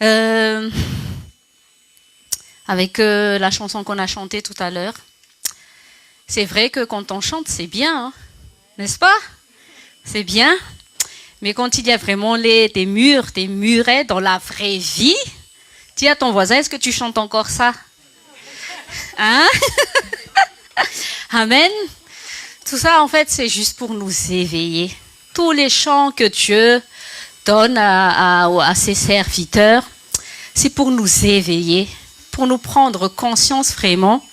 Euh, avec la chanson qu'on a chantée tout à l'heure. C'est vrai que quand on chante, c'est bien, hein, n'est-ce pas? C'est bien. Mais quand il y a vraiment des murs, des murets dans la vraie vie, dis à ton voisin, est-ce que tu chantes encore ça? Hein? Amen. Tout ça, en fait, c'est juste pour nous éveiller. Tous les chants que Dieu donne à ses serviteurs, c'est pour nous éveiller, pour nous prendre conscience vraiment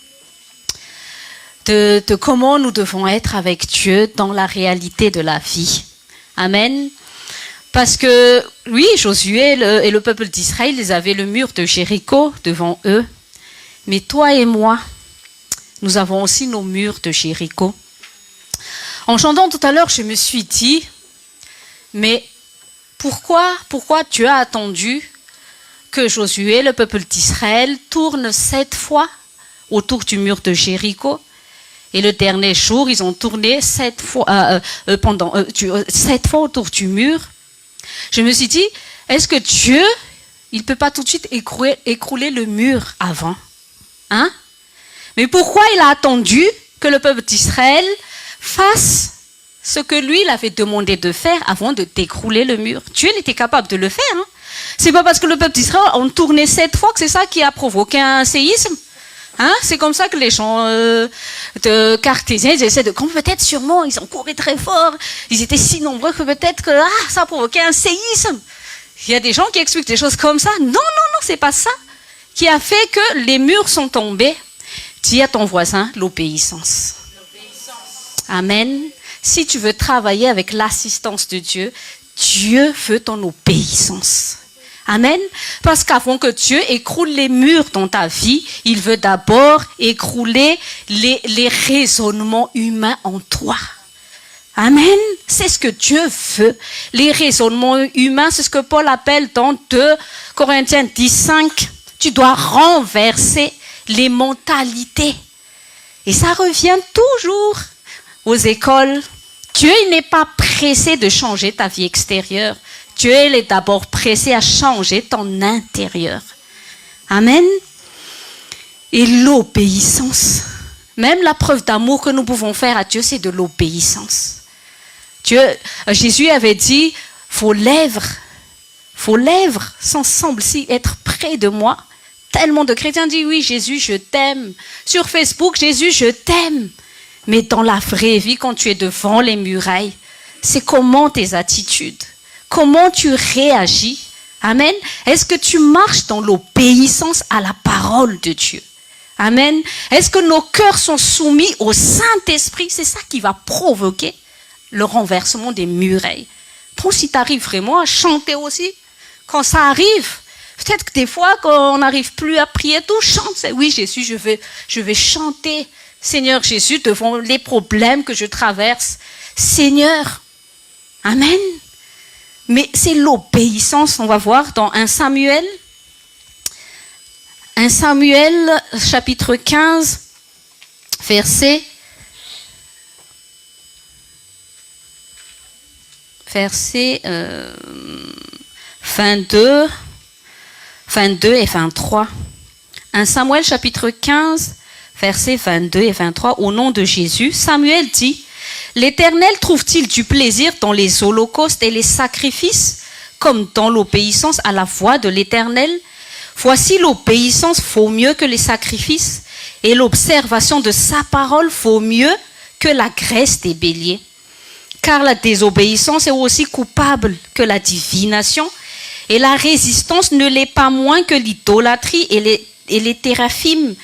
de comment nous devons être avec Dieu dans la réalité de la vie. Amen. Parce que, oui, Josué et le peuple d'Israël, ils avaient le mur de Jéricho devant eux. Mais toi et moi, nous avons aussi nos murs de Jéricho. En chantant tout à l'heure, je me suis dit, mais pourquoi Dieu a attendu que Josué, le peuple d'Israël, tourne 7 fois autour du mur de Jéricho? Et le dernier jour, ils ont tourné 7 fois, 7 fois autour du mur. Je me suis dit, est-ce que Dieu, il ne peut pas tout de suite écrouler le mur avant? Hein? Mais pourquoi il a attendu que le peuple d'Israël fasse ce que lui, il avait demandé de faire avant de décrouler le mur? Dieu, il était capable de le faire. Hein? C'est pas parce que le peuple d'Israël a tourné 7 fois que c'est ça qui a provoqué un séisme. Hein? C'est comme ça que les gens de cartésiens, ils essaient de... Peut-être sûrement, ils ont couru très fort, ils étaient si nombreux que peut-être que ça a provoqué un séisme. Il y a des gens qui expliquent des choses comme ça. Non, c'est pas ça qui a fait que les murs sont tombés. Dis à ton voisin, l'obéissance. Amen. Si tu veux travailler avec l'assistance de Dieu, Dieu veut ton obéissance. Amen. Parce qu'avant que Dieu écroule les murs dans ta vie, il veut d'abord écrouler les raisonnements humains en toi. Amen. C'est ce que Dieu veut. Les raisonnements humains, c'est ce que Paul appelle dans 2 Corinthiens 10:5. Tu dois renverser les mentalités. Et ça revient toujours aux écoles. Dieu, il n'est pas pressé de changer ta vie extérieure. Dieu, il est d'abord pressé à changer ton intérieur. Amen. Et l'obéissance. Même la preuve d'amour que nous pouvons faire à Dieu, c'est de l'obéissance. Jésus avait dit, vos lèvres semblent-ils être près de moi. Tellement de chrétiens disent, oui, Jésus, je t'aime. Sur Facebook, Jésus, je t'aime. Mais dans la vraie vie, quand tu es devant les murailles, c'est comment tes attitudes? Comment tu réagis? Amen. Est-ce que tu marches dans l'obéissance à la parole de Dieu? Amen. Est-ce que nos cœurs sont soumis au Saint-Esprit? C'est ça qui va provoquer le renversement des murailles. Bon, si tu arrives vraiment à chanter aussi, quand ça arrive, peut-être que des fois, quand on n'arrive plus à prier, tout chante. Oui, Jésus, je vais chanter, Seigneur Jésus, devant les problèmes que je traverse. Seigneur, Amen. Mais c'est l'obéissance, on va voir dans 1 Samuel. 1 Samuel, chapitre 15, verset 22 et 23. 1 Samuel, chapitre 15, versets 22 et 23. Au nom de Jésus, Samuel dit, l'Éternel trouve-t-il du plaisir dans les holocaustes et les sacrifices, comme dans l'obéissance à la voix de l'Éternel? Voici, l'obéissance vaut mieux que les sacrifices, et l'observation de sa parole vaut mieux que la graisse des béliers. Car la désobéissance est aussi coupable que la divination, et la résistance ne l'est pas moins que l'idolâtrie et les téraphimes.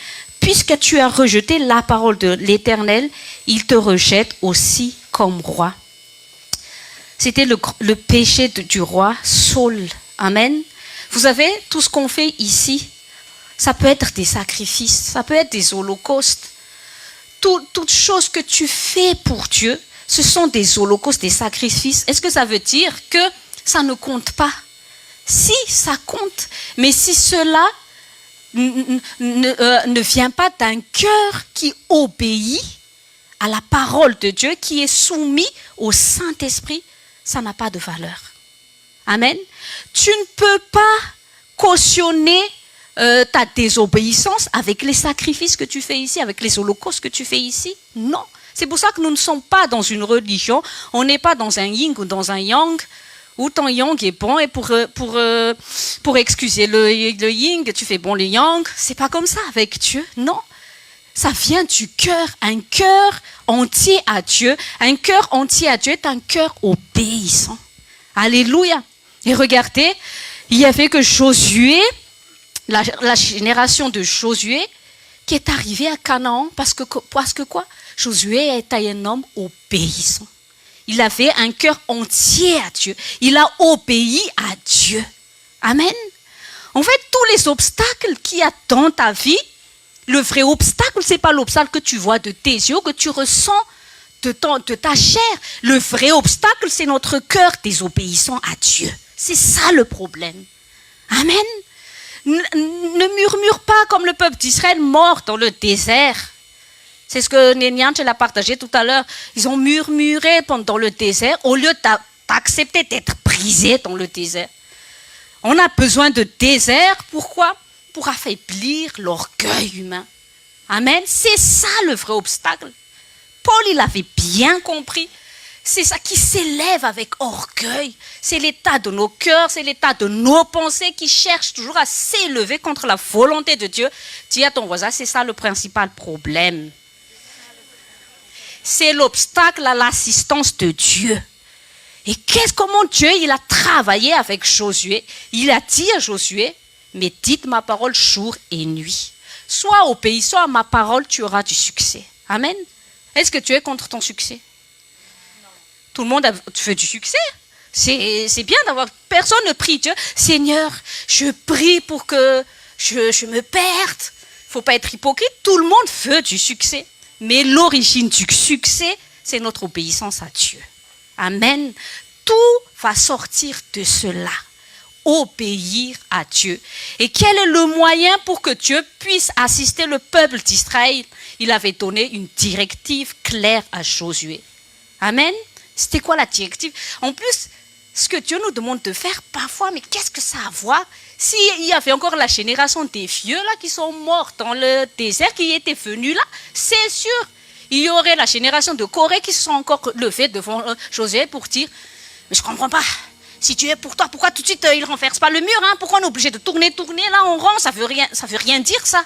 Puisque tu as rejeté la parole de l'Éternel, il te rejette aussi comme roi. C'était le péché du roi Saul. Amen. Vous savez, tout ce qu'on fait ici, ça peut être des sacrifices, ça peut être des holocaustes. Toutes choses que tu fais pour Dieu, ce sont des holocaustes, des sacrifices. Est-ce que ça veut dire que ça ne compte pas? Si, ça compte. Mais si cela ne vient pas d'un cœur qui obéit à la parole de Dieu, qui est soumis au Saint-Esprit, ça n'a pas de valeur. Amen. Tu ne peux pas cautionner ta désobéissance avec les sacrifices que tu fais ici, avec les holocaustes que tu fais ici. Non. C'est pour ça que nous ne sommes pas dans une religion, on n'est pas dans un yin ou dans un yang, où ton yang est bon et pour excuser le yin, tu fais bon le yang. C'est pas comme ça avec Dieu, non. Ça vient du cœur, un cœur entier à Dieu. Un cœur entier à Dieu est un cœur obéissant. Alléluia. Et regardez, il y avait que Josué, la génération de Josué, qui est arrivée à Canaan, parce que quoi? Josué était un homme obéissant. Il avait un cœur entier à Dieu. Il a obéi à Dieu. Amen. En fait, tous les obstacles qu'il y a dans ta vie, le vrai obstacle, ce n'est pas l'obstacle que tu vois de tes yeux, que tu ressens de ta chair. Le vrai obstacle, c'est notre cœur désobéissant à Dieu. C'est ça le problème. Amen. Ne murmure pas comme le peuple d'Israël mort dans le désert. C'est ce que Nénian l'a partagé tout à l'heure. Ils ont murmuré pendant le désert au lieu d'accepter d'être brisés dans le désert. On a besoin de désert. Pourquoi? Pour affaiblir l'orgueil humain. Amen. C'est ça le vrai obstacle. Paul, il avait bien compris. C'est ça qui s'élève avec orgueil. C'est l'état de nos cœurs, c'est l'état de nos pensées qui cherchent toujours à s'élever contre la volonté de Dieu. Dis à ton voisin, c'est ça le principal problème. C'est l'obstacle à l'assistance de Dieu. Et comment Dieu, il a travaillé avec Josué. Il a dit à Josué, mais dites ma parole jour et nuit. Sois obéissant à ma parole, tu auras du succès. Amen. Est-ce que tu es contre ton succès? Non. Tout le monde fait du succès. C'est bien d'avoir... Personne ne prie Dieu. Seigneur, je prie pour que je me perde. Il ne faut pas être hypocrite. Tout le monde veut du succès. Mais l'origine du succès, c'est notre obéissance à Dieu. Amen. Tout va sortir de cela. Obéir à Dieu. Et quel est le moyen pour que Dieu puisse assister le peuple d'Israël? Il avait donné une directive claire à Josué. Amen. C'était quoi la directive? En plus, ce que Dieu nous demande de faire parfois, mais qu'est-ce que ça a à voir? S'il y avait encore la génération des vieux là qui sont morts dans le désert, qui étaient venus là, c'est sûr. Il y aurait la génération de Corée qui se sont encore levés devant Josué pour dire, mais je ne comprends pas. Si Dieu est pour toi, pourquoi tout de suite il ne renverse pas le mur, hein? Pourquoi on est obligé de tourner là en rond? Ça veut rien dire ça.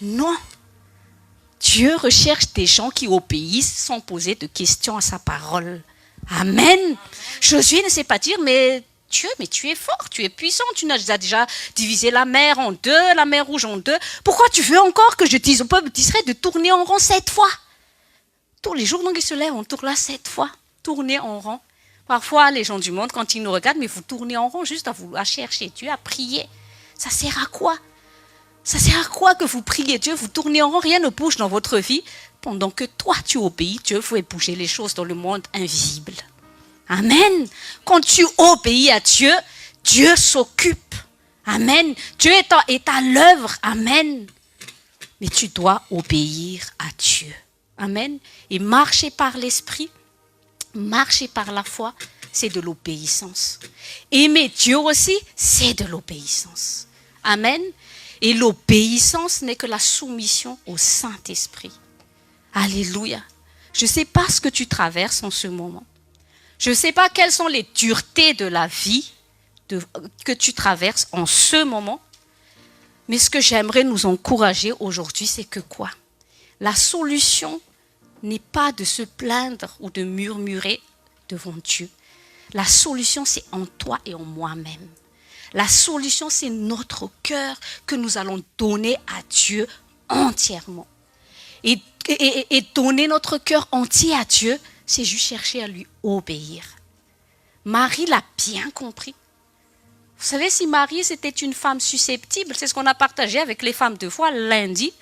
Non. Dieu recherche des gens qui obéissent sans poser de questions à sa parole. Amen. Josué ne sait pas dire, mais Dieu, mais tu es fort, tu es puissant, tu as déjà divisé la mer en deux, la mer rouge en deux. Pourquoi tu veux encore que je dise au peuple d'Israël de tourner en rond 7 fois? Tous les jours, donc ils se lèvent, on tourne là 7 fois. Tourner en rond. Parfois, les gens du monde, quand ils nous regardent, mais vous tournez en rond juste à vouloir chercher Dieu, à prier. Ça sert à quoi? Ça sert à quoi que vous priez Dieu, vous tournez en rond, rien ne bouge dans votre vie, pendant que toi, tu obéis, Dieu fait bouger les choses dans le monde invisible. Amen. Quand tu obéis à Dieu, Dieu s'occupe. Amen. Dieu est à l'œuvre. Amen. Mais tu dois obéir à Dieu. Amen. Et marcher par l'esprit, marcher par la foi, c'est de l'obéissance. Aimer Dieu aussi, c'est de l'obéissance. Amen. Et l'obéissance n'est que la soumission au Saint-Esprit. Alléluia. Je ne sais pas ce que tu traverses en ce moment. Je ne sais pas quelles sont les duretés de la vie que tu traverses en ce moment. Mais ce que j'aimerais nous encourager aujourd'hui, c'est que quoi? La solution n'est pas de se plaindre ou de murmurer devant Dieu. La solution, c'est en toi et en moi-même. La solution, c'est notre cœur que nous allons donner à Dieu entièrement. Et donner notre cœur entier à Dieu, c'est juste chercher à lui obéir. Marie l'a bien compris. Vous savez, si Marie, c'était une femme susceptible, c'est ce qu'on a partagé avec les femmes de foi lundi.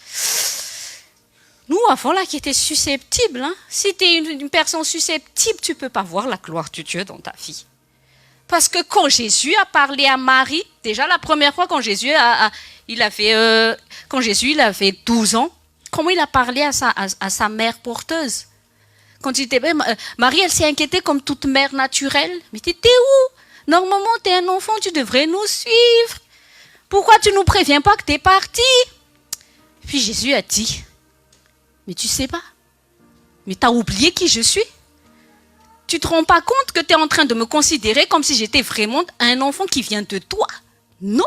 Nous, avant, là, qui étaient susceptibles, hein, si tu es une personne susceptible, tu ne peux pas voir la gloire de Dieu dans ta vie. Parce que quand Jésus a parlé à Marie, déjà la première fois quand Jésus avait 12 ans, comment il a parlé à sa mère porteuse? Quand il était Marie, elle s'est inquiétée comme toute mère naturelle. Mais tu étais où? Normalement, tu es un enfant, tu devrais nous suivre. Pourquoi tu ne nous préviens pas que tu es parti? Puis Jésus a dit, mais tu sais pas, mais tu as oublié qui je suis? Tu ne te rends pas compte que tu es en train de me considérer comme si j'étais vraiment un enfant qui vient de toi? Non,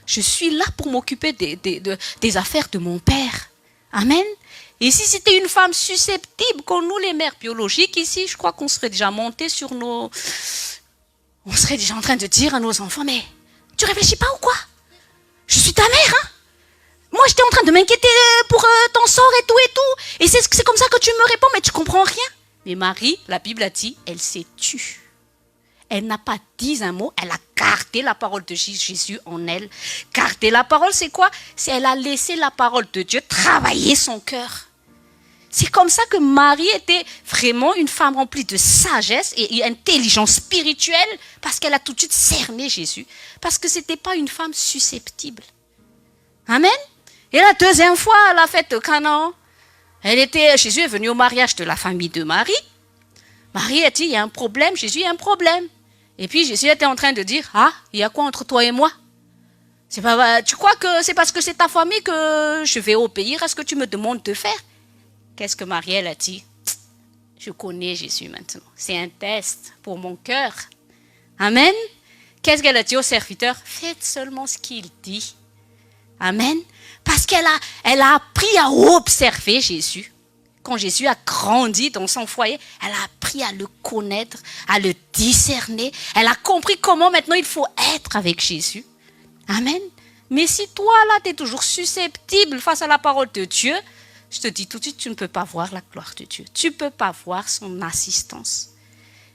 je suis là pour m'occuper des affaires de mon père. Amen. Et si c'était une femme susceptible, comme nous les mères biologiques ici, je crois qu'on serait déjà monté sur nos... On serait déjà en train de dire à nos enfants, mais tu réfléchis pas ou quoi? Je suis ta mère, hein? Moi, j'étais en train de m'inquiéter pour ton sort et tout et tout. Et c'est comme ça que tu me réponds, mais tu comprends rien. Mais Marie, la Bible a dit, elle s'est tue. Elle n'a pas dit un mot, elle a gardé la parole de Jésus en elle. Garder la parole, c'est quoi? C'est elle a laissé la parole de Dieu travailler son cœur. C'est comme ça que Marie était vraiment une femme remplie de sagesse et d'intelligence spirituelle, parce qu'elle a tout de suite cerné Jésus. Parce que ce n'était pas une femme susceptible. Amen. Et la deuxième fois, à la fête de Canaan, Jésus est venu au mariage de la famille de Marie. Marie a dit, il y a un problème, Jésus, il y a un problème. Et puis Jésus était en train de dire, ah, il y a quoi entre toi et moi? Tu crois que c'est parce que c'est ta famille que je vais obéir à ce que tu me demandes de faire? Qu'est-ce que Marie, elle a dit? Je connais Jésus maintenant. C'est un test pour mon cœur. Amen. Qu'est-ce qu'elle a dit au serviteur? Faites seulement ce qu'il dit. Amen. Parce qu'elle a appris à observer Jésus. Quand Jésus a grandi dans son foyer, elle a appris à le connaître, à le discerner. Elle a compris comment maintenant il faut être avec Jésus. Amen. Mais si toi, là, tu es toujours susceptible face à la parole de Dieu, je te dis tout de suite, tu ne peux pas voir la gloire de Dieu. Tu ne peux pas voir son assistance.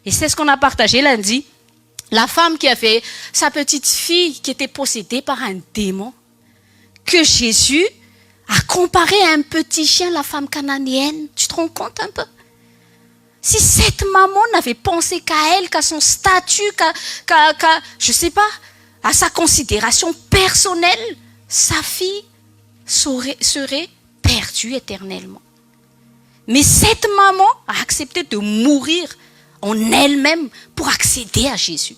Et c'est ce qu'on a partagé lundi. La femme qui avait sa petite fille qui était possédée par un démon, que Jésus a comparé à un petit chien, la femme cananéenne. Tu te rends compte un peu? Si cette maman n'avait pensé qu'à elle, qu'à son statut, je ne sais pas, à sa considération personnelle, sa fille serait perdue éternellement. Mais cette maman a accepté de mourir en elle-même pour accéder à Jésus.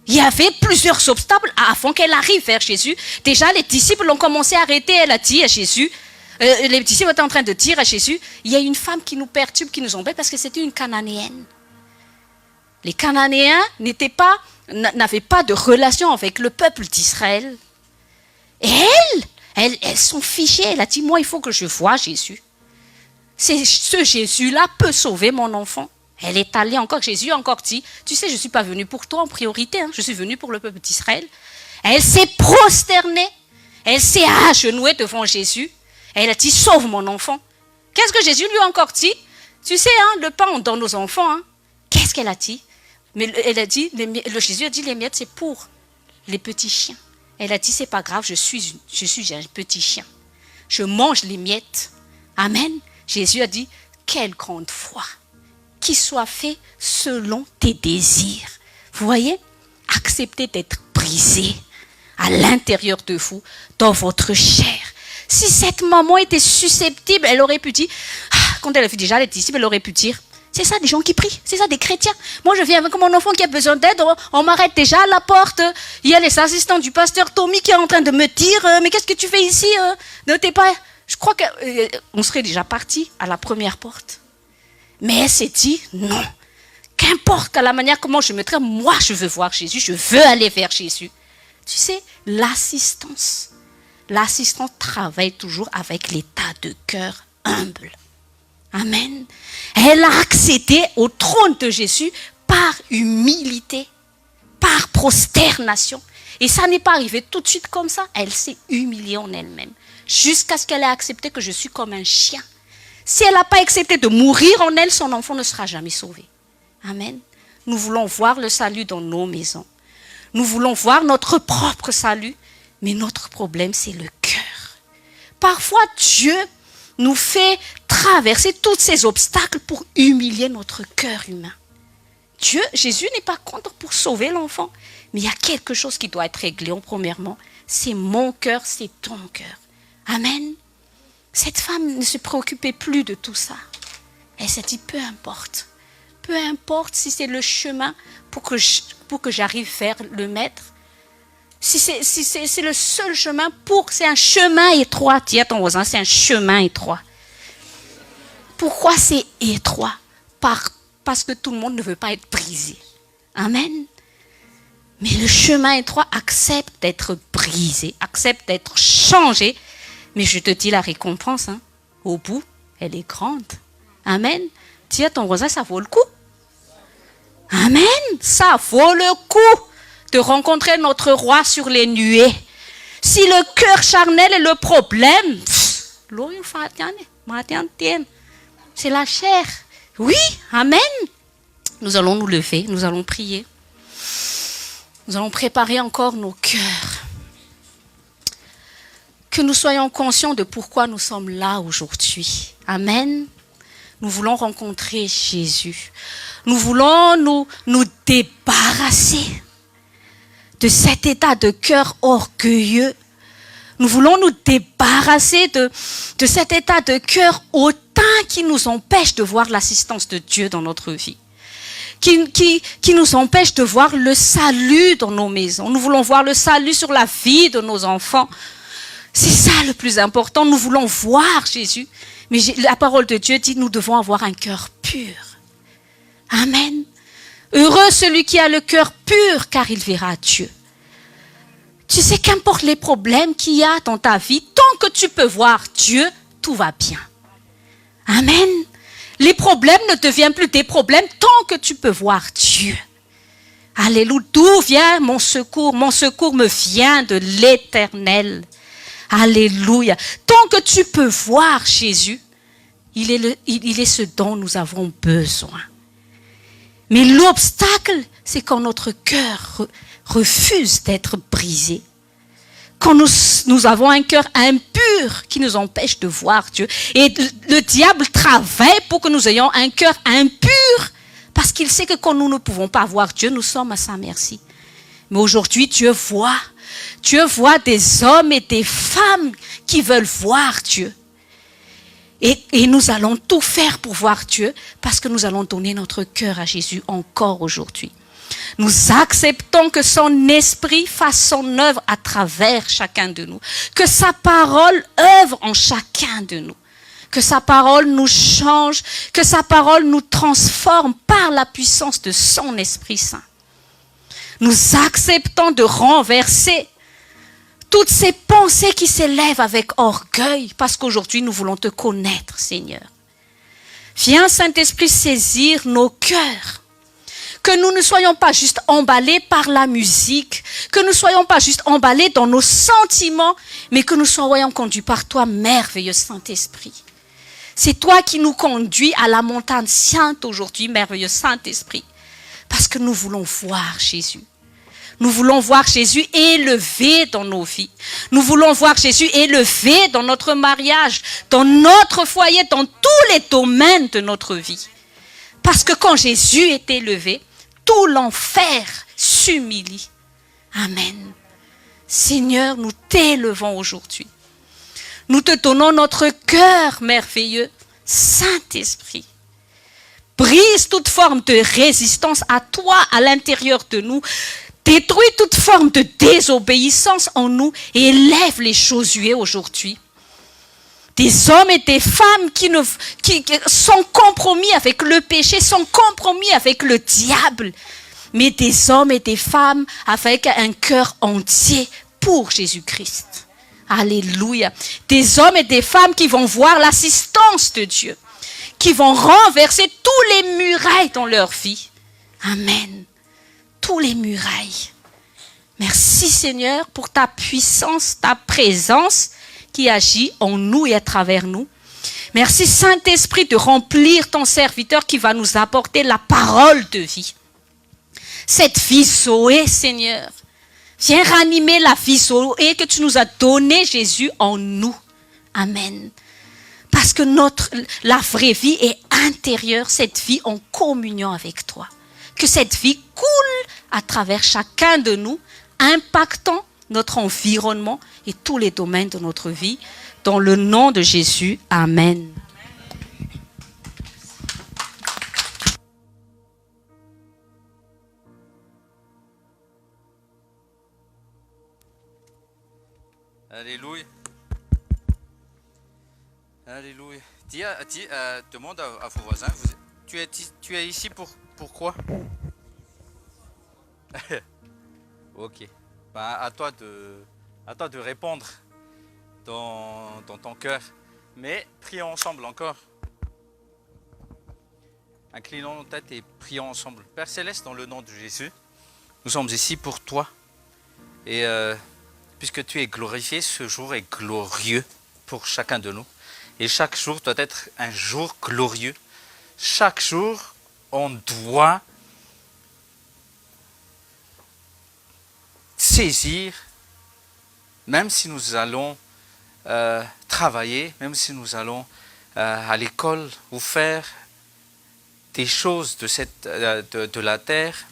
Il y avait plusieurs obstacles avant qu'elle arrive vers Jésus. Déjà, les disciples ont commencé à arrêter. Elle a dit à Jésus, les disciples étaient en train de dire à Jésus, il y a une femme qui nous perturbe, qui nous embête parce que c'était une Cananéenne. Les Cananéens n'avaient pas de relation avec le peuple d'Israël. Et elles sont fichées. Elle a dit, moi, il faut que je voie Jésus. Ce Jésus-là peut sauver mon enfant. Elle est allée encore, Jésus a encore dit, tu sais, je ne suis pas venue pour toi en priorité, hein, je suis venue pour le peuple d'Israël. Elle s'est prosternée, elle s'est agenouillée devant Jésus, elle a dit, sauve mon enfant. Qu'est-ce que Jésus lui a encore dit? Tu sais, hein, le pain on donne aux enfants, hein. Qu'est-ce qu'elle a dit? Mais elle a dit, Jésus a dit, les miettes c'est pour les petits chiens. Elle a dit, c'est pas grave, je suis un petit chien. Je mange les miettes. Amen. Jésus a dit, quelle grande foi. Qui soit fait selon tes désirs. Vous voyez? Acceptez d'être brisé à l'intérieur de vous, dans votre chair. Si cette maman était susceptible, elle aurait pu dire, quand elle a vu déjà les disciples, elle aurait pu dire, c'est ça des gens qui prient, c'est ça des chrétiens. Moi je viens avec mon enfant qui a besoin d'aide, on m'arrête déjà à la porte. Il y a les assistants du pasteur Tommy qui est en train de me dire, mais qu'est-ce que tu fais ici? Ne t'es pas... Je crois qu'on serait déjà parti à la première porte. Mais elle s'est dit, non, qu'importe à la manière comment je me traite, moi je veux voir Jésus, je veux aller vers Jésus. Tu sais, l'assistance travaille toujours avec l'état de cœur humble. Amen. Elle a accédé au trône de Jésus par humilité, par prosternation. Et ça n'est pas arrivé tout de suite comme ça, elle s'est humiliée en elle-même, jusqu'à ce qu'elle ait accepté que je suis comme un chien. Si elle n'a pas accepté de mourir en elle, son enfant ne sera jamais sauvé. Amen. Nous voulons voir le salut dans nos maisons. Nous voulons voir notre propre salut, mais notre problème, c'est le cœur. Parfois, Dieu nous fait traverser tous ces obstacles pour humilier notre cœur humain. Jésus n'est pas contre pour sauver l'enfant, mais il y a quelque chose qui doit être réglé. Premièrement, c'est mon cœur, c'est ton cœur. Amen. Cette femme ne se préoccupait plus de tout ça. Elle s'est dit, peu importe si c'est le chemin pour que j'arrive vers le maître, C'est le seul chemin c'est un chemin étroit. Dis à ton voisin, c'est un chemin étroit. Pourquoi c'est étroit? Parce que tout le monde ne veut pas être brisé. Amen. Mais le chemin étroit accepte d'être brisé, accepte d'être changé. Mais je te dis la récompense, au bout, elle est grande. Amen. Dis à ton voisin, ça vaut le coup. Amen. Ça vaut le coup de rencontrer notre roi sur les nuées. Si le cœur charnel est le problème, c'est la chair. Oui, amen. Nous allons nous lever, nous allons prier. Nous allons préparer encore nos cœurs. Que nous soyons conscients de pourquoi nous sommes là aujourd'hui. Amen. Nous voulons rencontrer Jésus. Nous voulons nous débarrasser de cet état de cœur orgueilleux. Nous voulons nous débarrasser de cet état de cœur hautain qui nous empêche de voir l'assistance de Dieu dans notre vie. Qui nous empêche de voir le salut dans nos maisons. Nous voulons voir le salut sur la vie de nos enfants. C'est ça le plus important. Nous voulons voir Jésus. Mais la parole de Dieu dit nous devons avoir un cœur pur. Amen. Heureux celui qui a le cœur pur, car il verra Dieu. Tu sais, qu'importe les problèmes qu'il y a dans ta vie, tant que tu peux voir Dieu, tout va bien. Amen. Les problèmes ne deviennent plus des problèmes tant que tu peux voir Dieu. Alléluia. D'où vient mon secours? Mon secours me vient de l'Éternel. Alléluia. Tant que tu peux voir Jésus, il est ce dont nous avons besoin. Mais l'obstacle, c'est quand notre cœur refuse d'être brisé. Quand nous avons un cœur impur qui nous empêche de voir Dieu. Et le diable travaille pour que nous ayons un cœur impur, parce qu'il sait que quand nous ne pouvons pas voir Dieu, nous sommes à sa merci. Mais aujourd'hui, Dieu voit des hommes et des femmes qui veulent voir Dieu. Et nous allons tout faire pour voir Dieu, parce que nous allons donner notre cœur à Jésus encore aujourd'hui. Nous acceptons que son esprit fasse son œuvre à travers chacun de nous. Que sa parole œuvre en chacun de nous. Que sa parole nous change, que sa parole nous transforme par la puissance de son Esprit Saint. Nous acceptons de renverser toutes ces pensées qui s'élèvent avec orgueil, parce qu'aujourd'hui nous voulons te connaître, Seigneur. Viens, Saint-Esprit, saisir nos cœurs. Que nous ne soyons pas juste emballés par la musique, que nous ne soyons pas juste emballés dans nos sentiments, mais que nous soyons conduits par toi, merveilleux Saint-Esprit. C'est toi qui nous conduis à la montagne sainte aujourd'hui, merveilleux Saint-Esprit, parce que nous voulons voir Jésus. Nous voulons voir Jésus élevé dans nos vies. Nous voulons voir Jésus élevé dans notre mariage, dans notre foyer, dans tous les domaines de notre vie. Parce que quand Jésus est élevé, tout l'enfer s'humilie. Amen. Seigneur, nous t'élevons aujourd'hui. Nous te donnons notre cœur merveilleux, Saint-Esprit. Brise toute forme de résistance à toi, à l'intérieur de nous. Détruis toute forme de désobéissance en nous et élève les Josué aujourd'hui. Des hommes et des femmes qui sont compromis avec le péché, sont compromis avec le diable. Mais des hommes et des femmes avec un cœur entier pour Jésus-Christ. Alléluia. Des hommes et des femmes qui vont voir l'assistance de Dieu. Qui vont renverser tous les murailles dans leur vie. Amen. Tous les murailles. Merci Seigneur pour ta puissance, ta présence qui agit en nous et à travers nous. Merci Saint-Esprit de remplir ton serviteur qui va nous apporter la parole de vie. Cette vie Zoé, Seigneur. Viens ranimer la vie Zoé que tu nous as donnée, Jésus, en nous. Amen. Parce que la vraie vie est intérieure, cette vie en communion avec toi. Que cette vie coule à travers chacun de nous, impactant notre environnement et tous les domaines de notre vie. Dans le nom de Jésus, Amen. Alléluia. Alléluia. Demande à vos voisins, tu es ici pourquoi? Ok. Ben, à toi de répondre dans ton cœur. Mais prions ensemble encore. Inclinons nos têtes et prions ensemble. Père Céleste, dans le nom de Jésus, nous sommes ici pour toi. Et puisque tu es glorifié, ce jour est glorieux pour chacun de nous. Et chaque jour doit être un jour glorieux. Chaque jour, on doit saisir, même si nous allons travailler, même si nous allons à l'école ou faire des choses de la terre,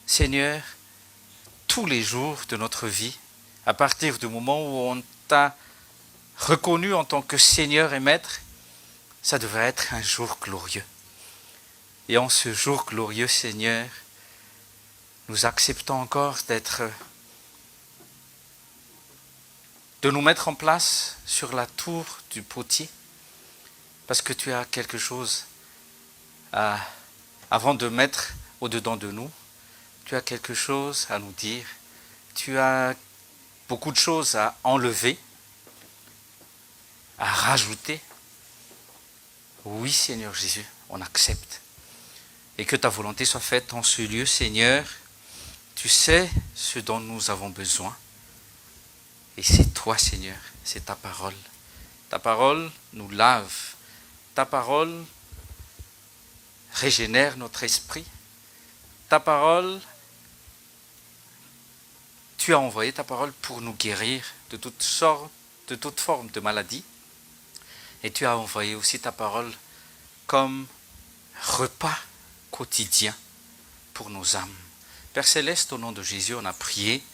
Seigneur, tous les jours de notre vie, à partir du moment où on t'a reconnu en tant que Seigneur et Maître, ça devrait être un jour glorieux. Et en ce jour glorieux, Seigneur, nous acceptons encore de nous mettre en place sur la tour du potier, parce que tu as quelque chose avant de mettre au-dedans de nous, tu as quelque chose à nous dire, tu as beaucoup de choses à enlever, à rajouter. Oui, Seigneur Jésus, on accepte. Et que ta volonté soit faite en ce lieu, Seigneur. Tu sais ce dont nous avons besoin. Et c'est toi, Seigneur, c'est ta parole. Ta parole nous lave. Ta parole régénère notre esprit. Ta parole, tu as envoyé ta parole pour nous guérir de toutes sortes, de toute forme de maladie. Et tu as envoyé aussi ta parole comme repas quotidien pour nos âmes. Père Céleste, au nom de Jésus, on a prié.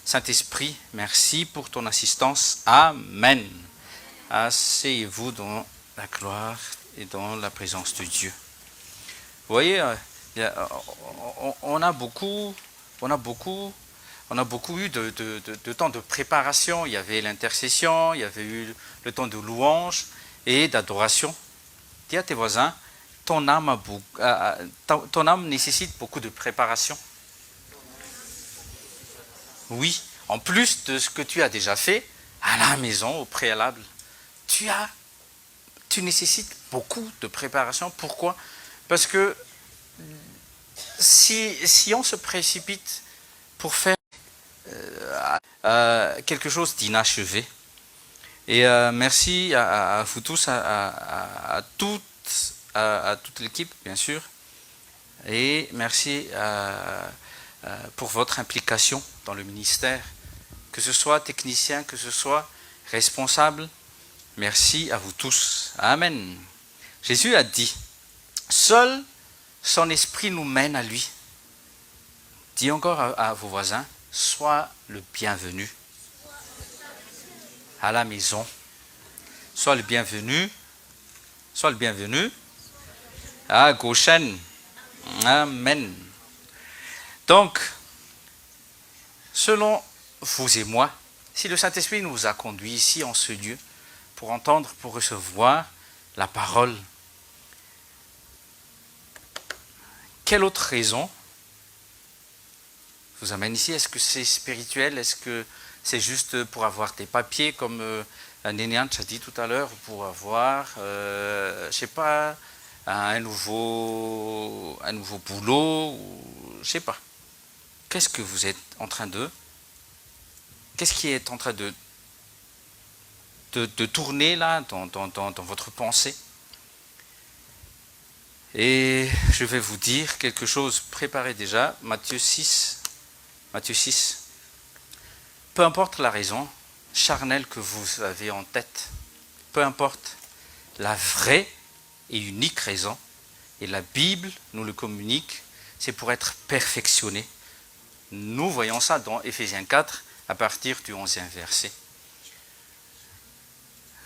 Saint-Esprit, merci pour ton assistance. Amen. Asseyez-vous dans la gloire et dans la présence de Dieu. Vous voyez, on a beaucoup eu de temps de préparation. Il y avait l'intercession, il y avait eu le temps de louange et d'adoration. Dis à tes voisins, ton âme nécessite beaucoup de préparation. Oui, en plus de ce que tu as déjà fait à la maison, au préalable, tu nécessites beaucoup de préparation. Pourquoi? Parce que si on se précipite pour faire quelque chose d'inachevé, et merci à vous tous, à toute l'équipe, bien sûr, et merci pour votre implication dans le ministère, que ce soit technicien, que ce soit responsable. Merci à vous tous. Amen. Jésus a dit, seul son esprit nous mène à lui. Dis encore à vos voisins, sois le bienvenu à la maison. Sois le bienvenu. Sois le bienvenu à Goshen. Amen. Donc, selon vous et moi, si le Saint-Esprit nous a conduits ici en ce lieu pour entendre, pour recevoir la parole, quelle autre raison vous amène ici? Est-ce que c'est spirituel? Est-ce que c'est juste pour avoir des papiers, comme Nénéan a dit tout à l'heure, pour avoir, je ne sais pas, un nouveau boulot, ou, je ne sais pas. Qu'est-ce que vous êtes en train de... Qu'est-ce qui est en train de tourner là dans votre pensée? Et je vais vous dire quelque chose préparé déjà, Matthieu 6. Peu importe la raison charnelle que vous avez en tête, peu importe la vraie et unique raison, et la Bible nous le communique, c'est pour être perfectionné. Nous voyons ça dans Éphésiens 4, à partir du 11e verset.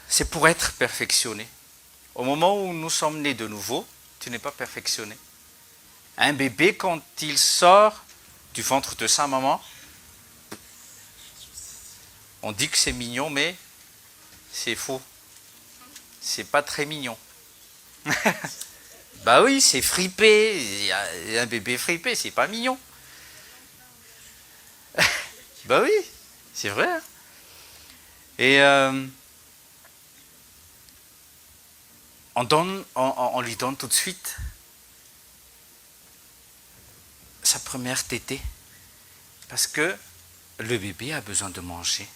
C'est pour être perfectionné. Au moment où nous sommes nés de nouveau, tu n'es pas perfectionné. Un bébé, quand il sort du ventre de sa maman, On dit que c'est mignon, mais c'est faux. C'est pas très mignon. Bah oui, c'est fripé. Il y a un bébé fripé, c'est pas mignon. Bah oui, c'est vrai. Hein. Et on lui donne tout de suite sa première tétée. Parce que le bébé a besoin de manger.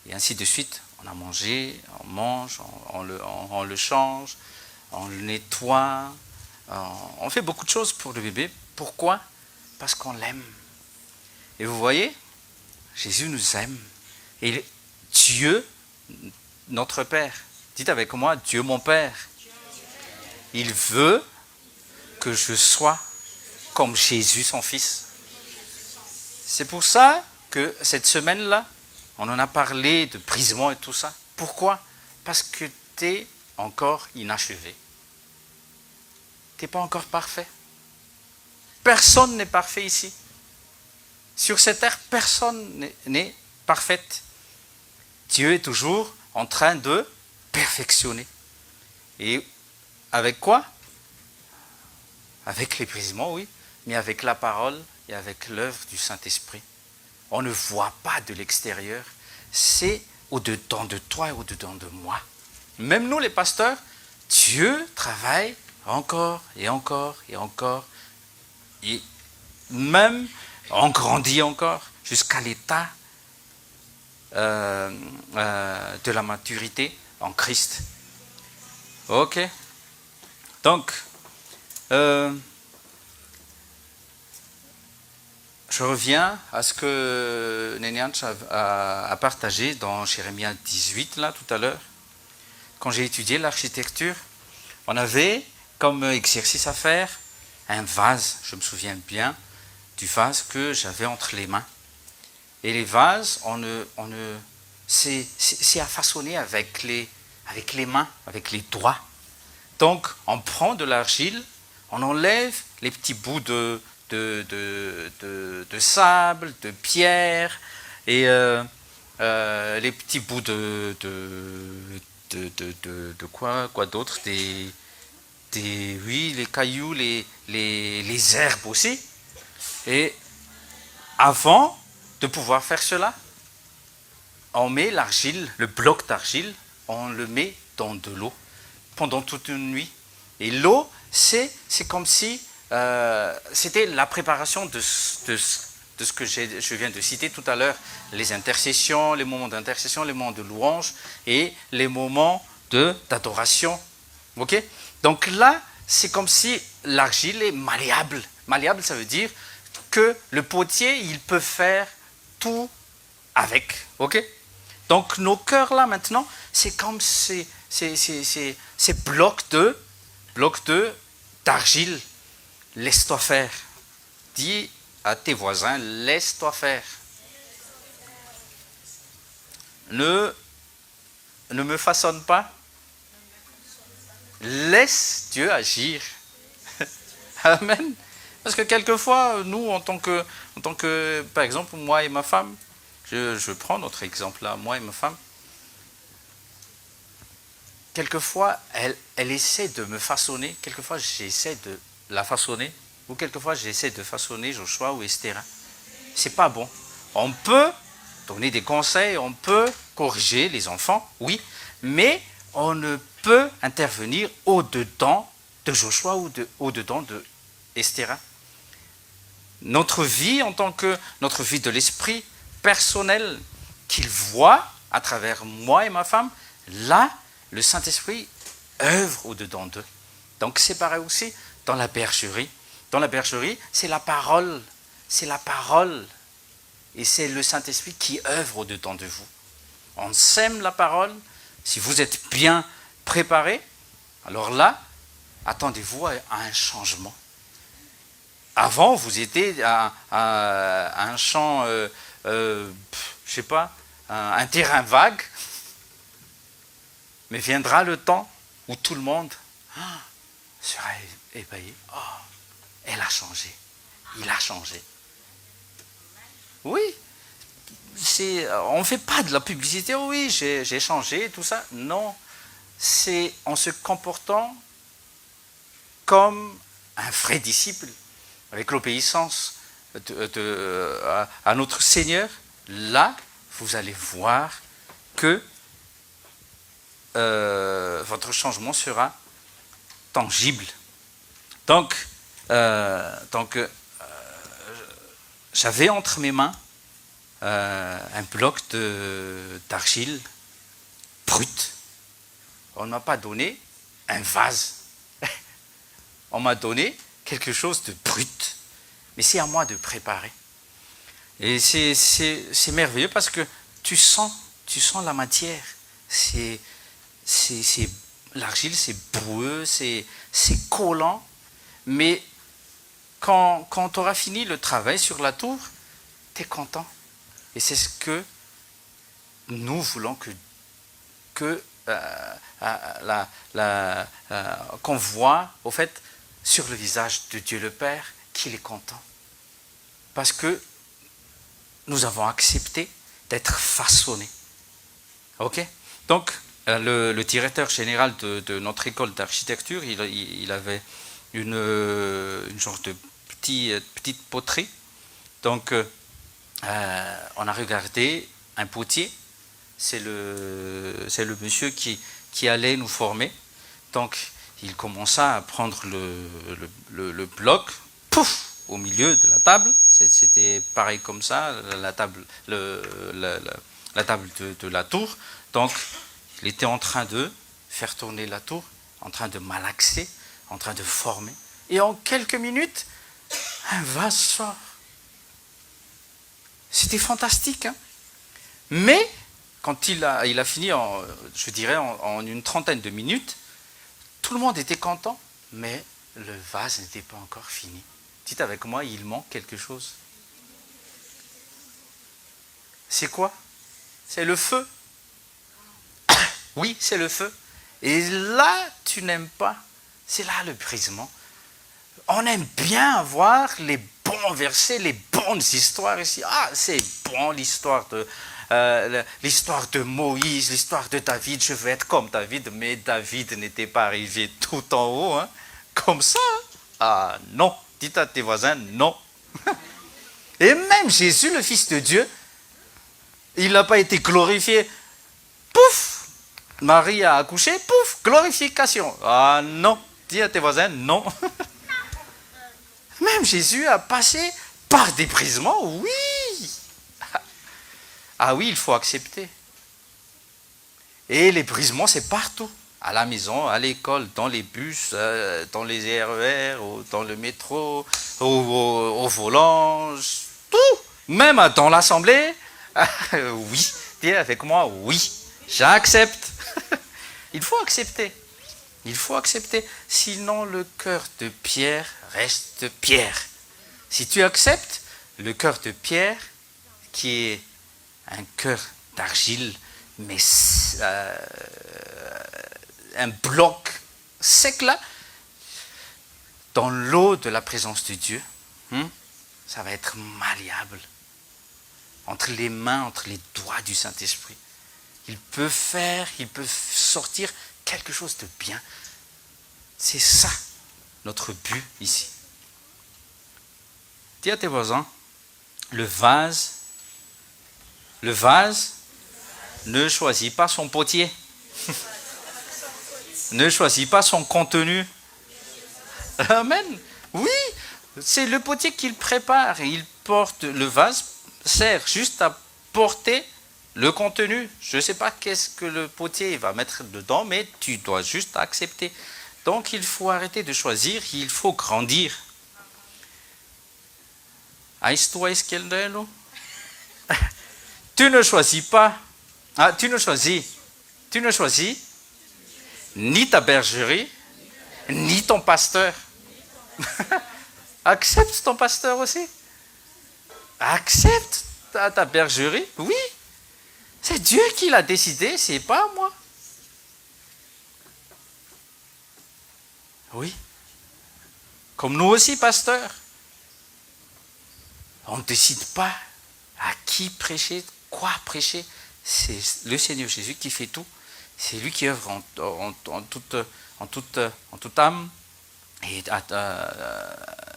Et ainsi de suite. On a mangé, on mange, on le change, on le nettoie. On fait beaucoup de choses pour le bébé. Pourquoi? Parce qu'on l'aime. Et vous voyez, Jésus nous aime. Et Dieu, notre Père, dites avec moi, Dieu mon Père, il veut que je sois comme Jésus son Fils. C'est pour ça que cette semaine-là, on en a parlé de brisement et tout ça. Pourquoi? Parce que tu es encore inachevé. Tu n'es pas encore parfait. Personne n'est parfait ici. Sur cette terre, personne n'est parfaite. Dieu est toujours en train de perfectionner. Et avec quoi? Avec les brisements, oui, mais avec la parole et avec l'œuvre du Saint-Esprit. On ne voit pas de l'extérieur. C'est au-dedans de toi et au-dedans de moi. Même nous, les pasteurs, Dieu travaille encore et encore et encore. Et même, on grandit encore jusqu'à l'état de la maturité en Christ. Ok. Donc, je reviens à ce que Nénianch a partagé dans Jérémie 18, là, tout à l'heure. Quand j'ai étudié l'architecture, on avait comme exercice à faire un vase. Je me souviens bien du vase que j'avais entre les mains. Et les vases, c'est à façonner avec les mains, avec les doigts. Donc, on prend de l'argile, on enlève les petits bouts de sable, de pierre, et les petits bouts de quoi d'autre, oui, les cailloux, les herbes aussi. Et avant de pouvoir faire cela, on met l'argile, le bloc d'argile, on le met dans de l'eau pendant toute une nuit. Et l'eau, c'est comme si c'était la préparation de ce que je viens de citer tout à l'heure, les intercessions, les moments d'intercession, les moments de louange et les moments d'adoration. Ok? Donc là, c'est comme si l'argile est malléable. Malléable, ça veut dire que le potier, il peut faire tout avec. Ok? Donc nos cœurs là maintenant, c'est comme ces blocs d'argile. Laisse-toi faire. Dis à tes voisins, laisse-toi faire. Ne me façonne pas. Laisse Dieu agir. Amen. Parce que quelquefois, nous, en tant que, par exemple, moi et ma femme, je prends notre exemple là, moi et ma femme, quelquefois, elle essaie de me façonner, quelquefois j'essaie de la façonner, ou quelquefois j'essaie de façonner Joshua ou Esther. C'est pas bon. On peut donner des conseils, on peut corriger les enfants, oui, mais on ne peut intervenir au-dedans de Joshua ou au-dedans de Esther. Notre vie en tant que notre vie de l'esprit personnel qu'il voit à travers moi et ma femme, là, le Saint-Esprit œuvre au-dedans d'eux. Donc c'est pareil aussi dans la bergerie. Dans la bergerie, c'est la parole. C'est la parole. Et c'est le Saint-Esprit qui œuvre au-dedans de vous. On sème la parole. Si vous êtes bien préparé, alors là, attendez-vous à un changement. Avant, vous étiez à un champ, je sais pas, un terrain vague. Mais viendra le temps où tout le monde sera ébahi. Oh, elle a changé. Il a changé. Oui. on ne fait pas de la publicité, oui, j'ai changé, tout ça. Non, c'est en se comportant comme un vrai disciple, avec l'obéissance à notre Seigneur. Là, vous allez voir que votre changement sera tangible. Donc j'avais entre mes mains un bloc d'argile brut. On ne m'a pas donné un vase. On m'a donné quelque chose de brut. Mais c'est à moi de préparer. Et c'est merveilleux parce que tu sens la matière. L'argile, c'est boueux, c'est collant. Mais quand tu auras fini le travail sur la tour, tu es content. Et c'est ce que nous voulons qu'on voit, au fait, sur le visage de Dieu le Père, qu'il est content. Parce que nous avons accepté d'être façonnés. Ok ? Donc, le directeur général de notre école d'architecture, il avait une genre de petite poterie. Donc, on a regardé un potier. C'est le monsieur qui allait nous former. Donc, il commença à prendre le bloc, pouf, au milieu de la table. C'était pareil comme ça, la table de la tour. Donc, il était en train de faire tourner la tour, en train de malaxer, en train de former. Et en quelques minutes, un vase sort. C'était fantastique. Hein. Mais, quand il a fini, je dirais, en une trentaine de minutes, tout le monde était content, mais le vase n'était pas encore fini. Dites avec moi, il manque quelque chose. C'est quoi? C'est le feu. Oui, c'est le feu. Et là, tu n'aimes pas. C'est là le brisement. On aime bien avoir les bons versets, les bonnes histoires ici. Ah, c'est bon l'histoire de Moïse, l'histoire de David. Je veux être comme David, mais David n'était pas arrivé tout en haut, hein, comme ça. Ah non, dites à tes voisins, non. Et même Jésus, le Fils de Dieu, il n'a pas été glorifié. Pouf, Marie a accouché, pouf, glorification. Ah non, dis à tes voisins, non. Même Jésus a passé par des brisements, oui. Ah oui, il faut accepter. Et les brisements, c'est partout. À la maison, à l'école, dans les bus, dans les RER, dans le métro, au volant, tout. Même dans l'assemblée. Oui, dis avec moi, oui, j'accepte. Il faut accepter. Il faut accepter. Sinon, le cœur de Pierre reste Pierre. Si tu acceptes, le cœur de Pierre, qui est un cœur d'argile, mais un bloc sec là, dans l'eau de la présence de Dieu, ça va être malléable. Entre les mains, entre les doigts du Saint-Esprit. Il peut sortir quelque chose de bien. C'est ça, notre but ici. Dis à tes voisins, le vase ne choisit pas son potier. Ne choisit pas son contenu. Amen. Oui, c'est le potier qu'il prépare. Il porte le vase, sert juste à porter le contenu. Je ne sais pas qu'est-ce que le potier va mettre dedans, mais tu dois juste accepter. Donc il faut arrêter de choisir, il faut grandir. Tu ne choisis pas. Tu ne choisis ni ta bergerie, ni ton pasteur. Accepte ton pasteur aussi. Accepte ta bergerie, oui. C'est Dieu qui l'a décidé, c'est pas moi. Oui. Comme nous aussi, pasteurs. On ne décide pas à qui prêcher, quoi prêcher? C'est le Seigneur Jésus qui fait tout. C'est lui qui œuvre en toute âme et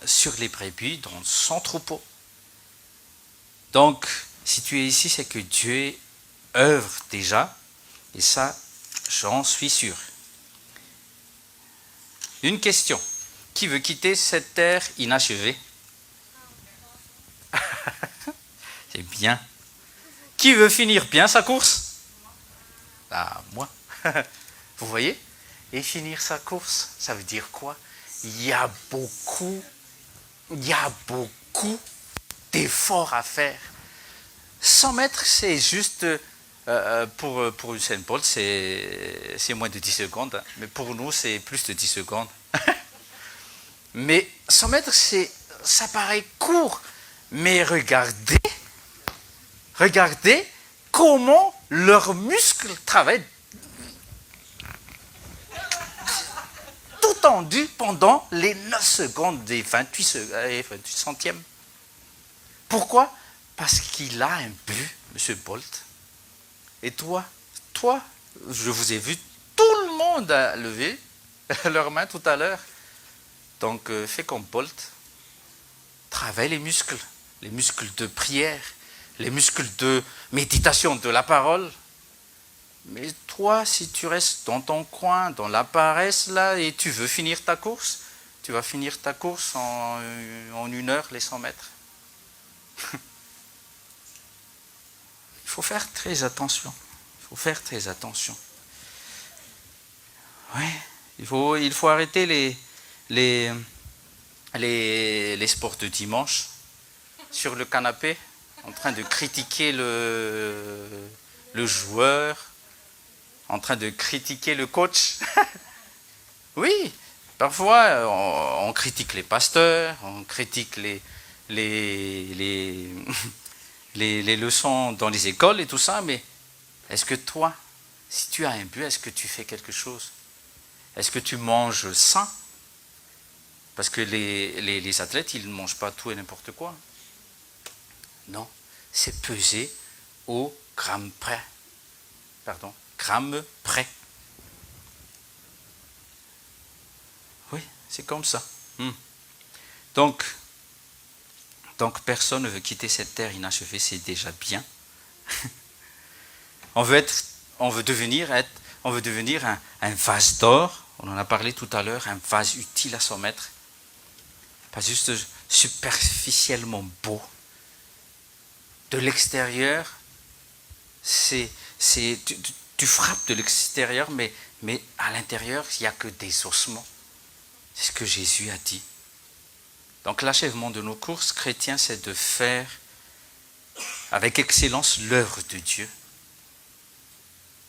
sur les brebis dans son troupeau. Donc, si tu es ici, c'est que Dieu œuvre déjà, et ça, j'en suis sûr. Une question. Qui veut quitter cette terre inachevée? C'est bien. Qui veut finir bien sa course? Ah, moi. Vous voyez? Et finir sa course, ça veut dire quoi? Il y a beaucoup d'efforts à faire. 100 mètres, c'est juste, pour Usain Bolt, c'est moins de 10 secondes. Hein. Mais pour nous, c'est plus de 10 secondes. Mais 100 mètres, ça paraît court. Mais regardez comment leurs muscles travaillent tout tendu pendant les 9 secondes des 28 centièmes. Pourquoi? Parce qu'il a un but, M. Bolt. Et toi, je vous ai vu, tout le monde a levé leurs mains tout à l'heure. Donc, fais comme Bolt. Travaille les muscles de prière, les muscles de méditation de la parole. Mais toi, si tu restes dans ton coin, dans la paresse, là, et tu veux finir ta course, tu vas finir ta course en 1 heure, les 100 mètres. Il faut faire très attention. Oui, il faut arrêter les sports de dimanche sur le canapé, en train de critiquer le joueur, en train de critiquer le coach. Oui, parfois on critique les pasteurs, on critique les leçons dans les écoles et tout ça, mais est-ce que toi, si tu as un but, est-ce que tu fais quelque chose? Est-ce que tu manges sain? Parce que les athlètes, ils ne mangent pas tout et n'importe quoi. Non, c'est pesé au gramme près. Gramme près. Oui, c'est comme ça. Donc, personne ne veut quitter cette terre inachevée, c'est déjà bien. on veut devenir un vase d'or. On en a parlé tout à l'heure, un vase utile à son maître. Pas juste superficiellement beau. De l'extérieur, tu frappes de l'extérieur, mais à l'intérieur, il n'y a que des ossements. C'est ce que Jésus a dit. Donc l'achèvement de nos courses chrétiens, c'est de faire avec excellence l'œuvre de Dieu,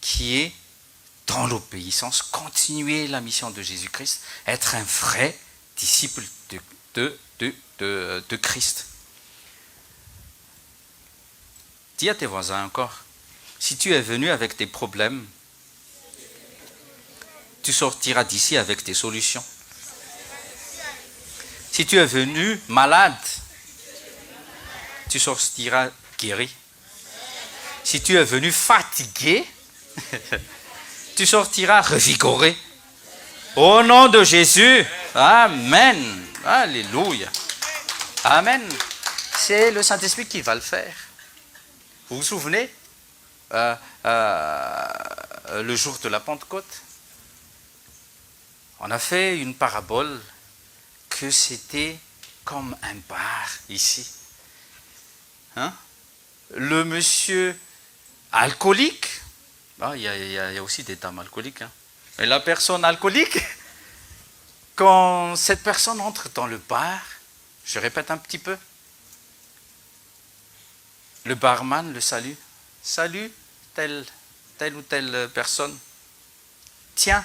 qui est dans l'obéissance, continuer la mission de Jésus-Christ, être un vrai disciple de Christ. Dis à tes voisins encore, si tu es venu avec des problèmes, tu sortiras d'ici avec des solutions. Si tu es venu malade, tu sortiras guéri. Si tu es venu fatigué, tu sortiras revigoré. Au nom de Jésus, amen. Alléluia. Amen. C'est le Saint-Esprit qui va le faire. Vous vous souvenez, le jour de la Pentecôte, on a fait une parabole que c'était comme un bar ici. Le monsieur alcoolique, il y a aussi des dames alcooliques, mais la personne alcoolique, quand cette personne entre dans le bar, je répète un petit peu, le barman le salue. Salut, telle ou telle personne. Tiens.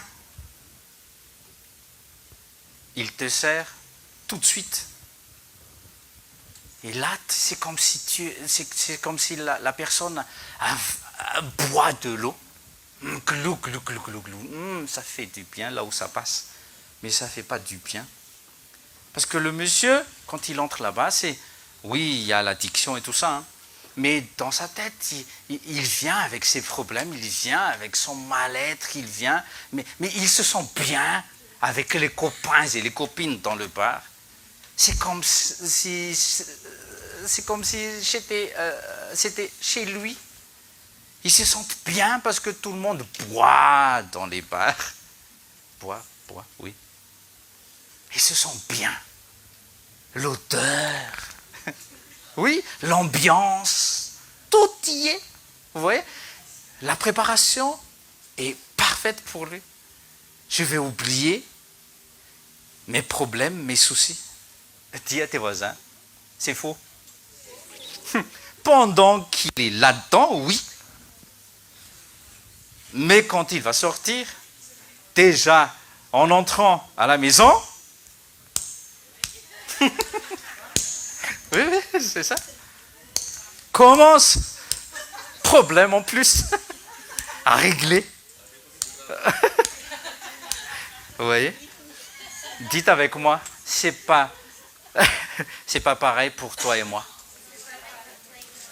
Il te sert tout de suite. Et là, c'est comme si la personne boit de l'eau. Glou, glou, glou, glou, glou. Ça fait du bien là où ça passe. Mais ça ne fait pas du bien. Parce que le monsieur, quand il entre là-bas, oui, il y a l'addiction et tout ça. mais dans sa tête, il vient avec ses problèmes, il vient avec son mal-être, il vient, mais il se sent bien avec les copains et les copines dans le bar. C'est comme si c'était chez lui. Il se sent bien parce que tout le monde boit dans les bars. Boit, oui. Il se sent bien. L'odeur. Oui, l'ambiance. Tout y est. Vous voyez? La préparation est parfaite pour lui. Je vais oublier mes problèmes, mes soucis. Dis à tes voisins, c'est faux. Pendant qu'il est là-dedans, oui. Mais quand il va sortir, déjà en entrant à la maison, oui, c'est ça. Commence, problème en plus, à régler. Vous voyez? Dites avec moi, c'est pas pareil pour toi et moi.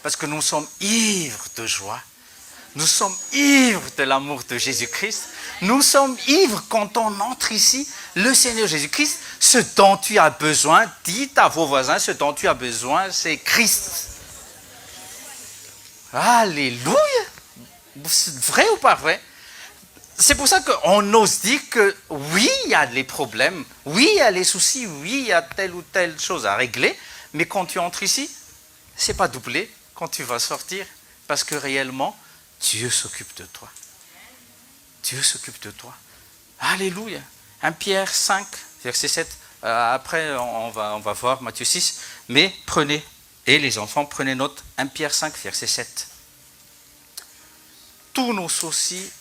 Parce que nous sommes ivres de joie. Nous sommes ivres de l'amour de Jésus-Christ. Nous sommes ivres quand on entre ici. Le Seigneur Jésus-Christ, ce dont tu as besoin, dites à vos voisins, ce dont tu as besoin, c'est Christ. Alléluia! C'est vrai ou pas vrai? C'est pour ça qu'on ose dire que oui, il y a les problèmes, oui, il y a les soucis, oui, il y a telle ou telle chose à régler, mais quand tu entres ici, c'est pas doublé quand tu vas sortir, parce que réellement, Dieu s'occupe de toi. Dieu s'occupe de toi. Alléluia. 1 Pierre 5, verset 7. Après, on va voir Matthieu 6. Mais prenez, et les enfants, prenez note. 1 Pierre 5, verset 7. Tous nos soucis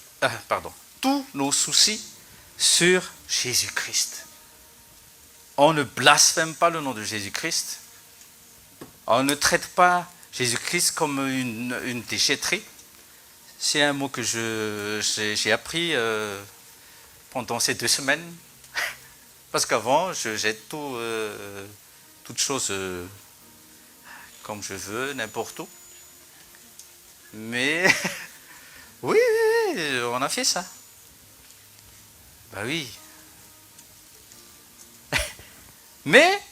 sur Jésus-Christ. On ne blasphème pas le nom de Jésus-Christ. On ne traite pas Jésus-Christ comme une déchetterie. C'est un mot que j'ai appris pendant ces 2 semaines. Parce qu'avant, je jette toutes choses comme je veux, n'importe où. Mais oui, on a fait ça. Oui. Mais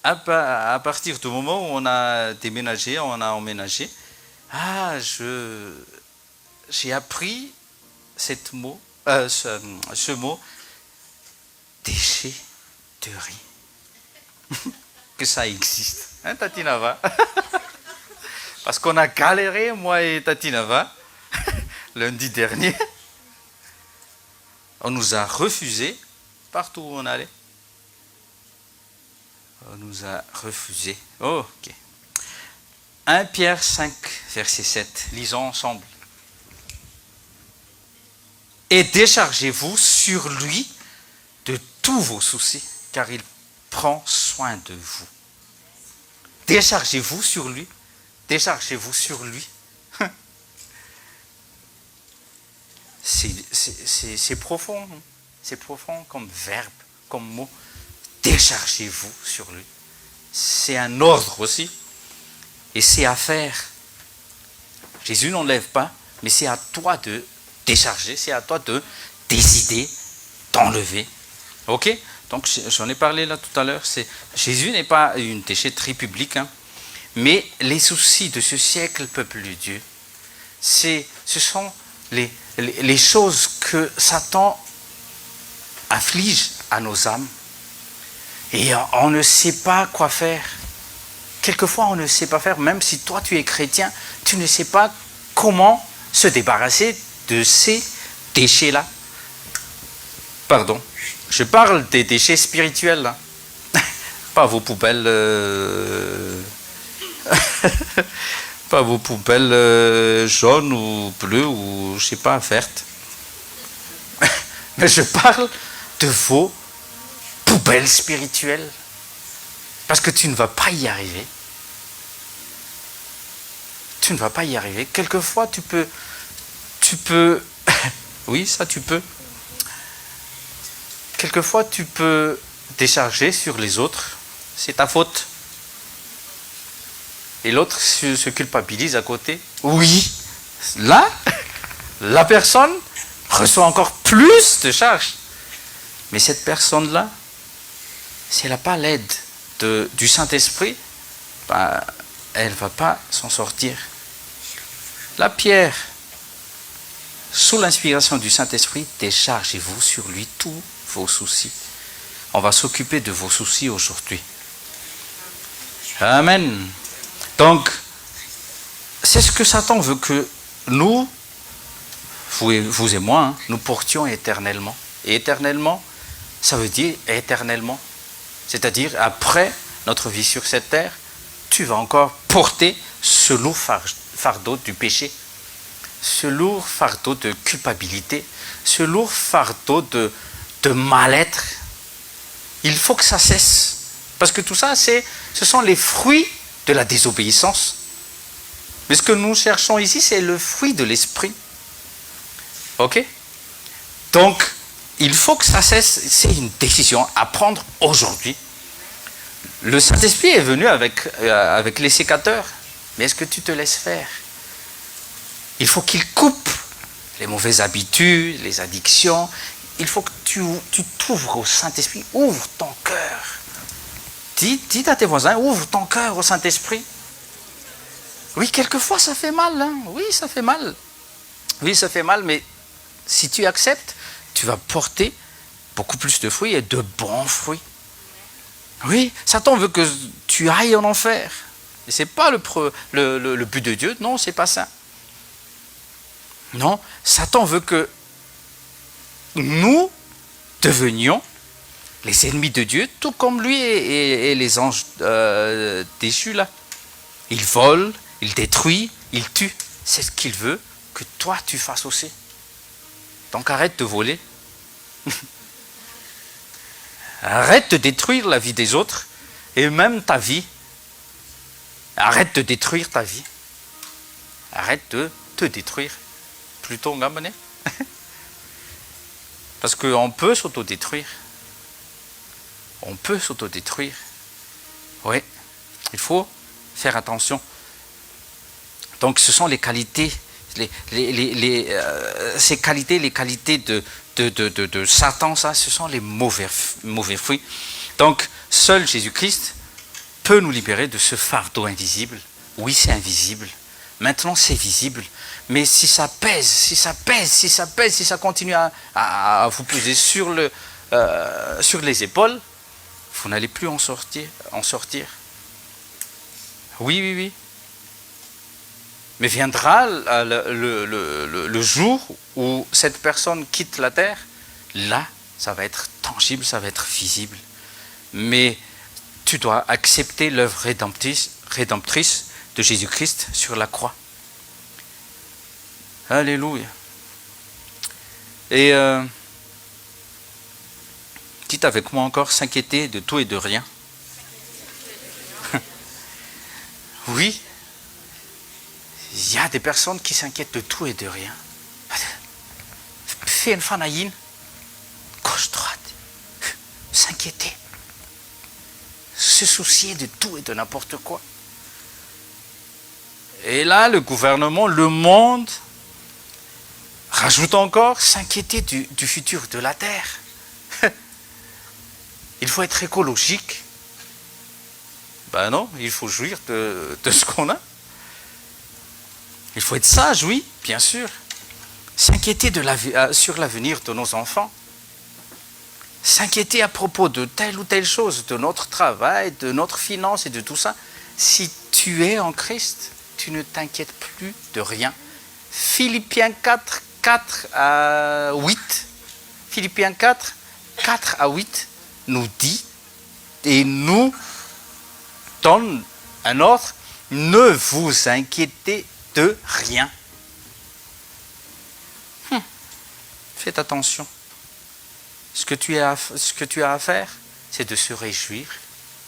à partir du moment où on a déménagé, on a emménagé, j'ai appris ce mot, déchet de riz. Que ça existe. Hein, Tati Nava? Parce qu'on a galéré, moi et Tati Nava, lundi dernier. On nous a refusé partout où on allait. On nous a refusé. Oh, ok. 1 Pierre 5, verset 7. Lisons ensemble. Et déchargez-vous sur lui de tous vos soucis, car il prend soin de vous. Déchargez-vous sur lui. Déchargez-vous sur lui. C'est profond. C'est profond comme verbe, comme mot. Déchargez-vous sur lui. C'est un ordre aussi. Et c'est à faire. Jésus n'enlève pas, mais c'est à toi de décharger, c'est à toi de décider d'enlever. Ok? Donc j'en ai parlé là tout à l'heure. Jésus n'est pas une déchetterie publique, hein, mais les soucis de ce siècle, peuple de Dieu, ce sont les choses que Satan afflige à nos âmes. Et on ne sait pas quoi faire. Quelquefois, on ne sait pas faire, même si toi tu es chrétien, tu ne sais pas comment se débarrasser de ces déchets-là. Pardon, je parle des déchets spirituels, là. Pas vos poubelles, pas vos poubelles jaunes ou bleues ou je sais pas, vertes. Mais je parle de vos poubelles spirituelles. Parce que tu ne vas pas y arriver. Tu ne vas pas y arriver. Quelquefois, tu peux, oui, ça tu peux. Quelquefois, tu peux décharger sur les autres. C'est ta faute. et l'autre se culpabilise à côté. Oui, là, la personne reçoit encore plus de charges. Mais cette personne-là, si elle n'a pas l'aide du Saint-Esprit, ben, elle ne va pas s'en sortir. La pierre, sous l'inspiration du Saint-Esprit, déchargez-vous sur lui tous vos soucis. On va s'occuper de vos soucis aujourd'hui. Amen. Donc, c'est ce que Satan veut que nous, vous et moi, nous portions éternellement. Et éternellement, ça veut dire éternellement. C'est-à-dire, après notre vie sur cette terre, tu vas encore porter ce lourd fardeau du péché, ce lourd fardeau de culpabilité, ce lourd fardeau de mal-être. Il faut que ça cesse. Parce que tout ça, ce sont les fruits de la désobéissance. Mais ce que nous cherchons ici, c'est le fruit de l'esprit. Ok? Donc, il faut que ça cesse. C'est une décision à prendre aujourd'hui. Le Saint-Esprit est venu avec les sécateurs. Mais est-ce que tu te laisses faire? Il faut qu'il coupe les mauvaises habitudes, les addictions. Il faut que tu t'ouvres au Saint-Esprit. Ouvre ton cœur. Dis à tes voisins, ouvre ton cœur au Saint-Esprit. Oui, quelquefois ça fait mal. Hein? Oui, ça fait mal. Oui, ça fait mal, mais si tu acceptes, tu vas porter beaucoup plus de fruits et de bons fruits. Oui, Satan veut que tu ailles en enfer. Et ce n'est pas le but de Dieu. Non, ce n'est pas ça. Non, Satan veut que nous devenions les ennemis de Dieu, tout comme lui et les anges déchus là. Il vole, il détruit, il tue. C'est ce qu'il veut que toi tu fasses aussi. Donc arrête de voler. Arrête de détruire la vie des autres et même ta vie. Arrête de détruire ta vie. Arrête de te détruire. Plutôt ngamené. Parce qu'on peut s'autodétruire. On peut s'autodétruire. Oui, il faut faire attention. Donc ce sont les qualités, ces qualités, les qualités de Satan, ça, ce sont les mauvais fruits. Donc seul Jésus-Christ peut nous libérer de ce fardeau invisible. Oui, c'est invisible. Maintenant, c'est visible. Mais si ça pèse, si ça continue à vous peser sur les épaules, vous n'allez plus en sortir. Oui. Mais viendra le jour où cette personne quitte la terre. Là, ça va être tangible, ça va être visible. Mais tu dois accepter l'œuvre rédemptrice de Jésus-Christ sur la croix. Alléluia. Et dites avec moi encore, s'inquiéter de tout et de rien. Oui, il y a des personnes qui s'inquiètent de tout et de rien. Fais une fanaïne, gauche-droite, s'inquiéter, se soucier de tout et de n'importe quoi. Et là, le gouvernement, le monde, rajoute encore, s'inquiéter du futur de la Terre. Il faut être écologique. Ben non, il faut jouir de ce qu'on a. Il faut être sage, oui, bien sûr. S'inquiéter sur l'avenir de nos enfants. S'inquiéter à propos de telle ou telle chose, de notre travail, de notre finance et de tout ça. Si tu es en Christ, tu ne t'inquiètes plus de rien. Philippiens 4, 4 à 8. Philippiens 4, 4 à 8 nous dit et nous donne un ordre, ne vous inquiétez de rien. Faites attention. Ce que tu as à faire, c'est de se réjouir.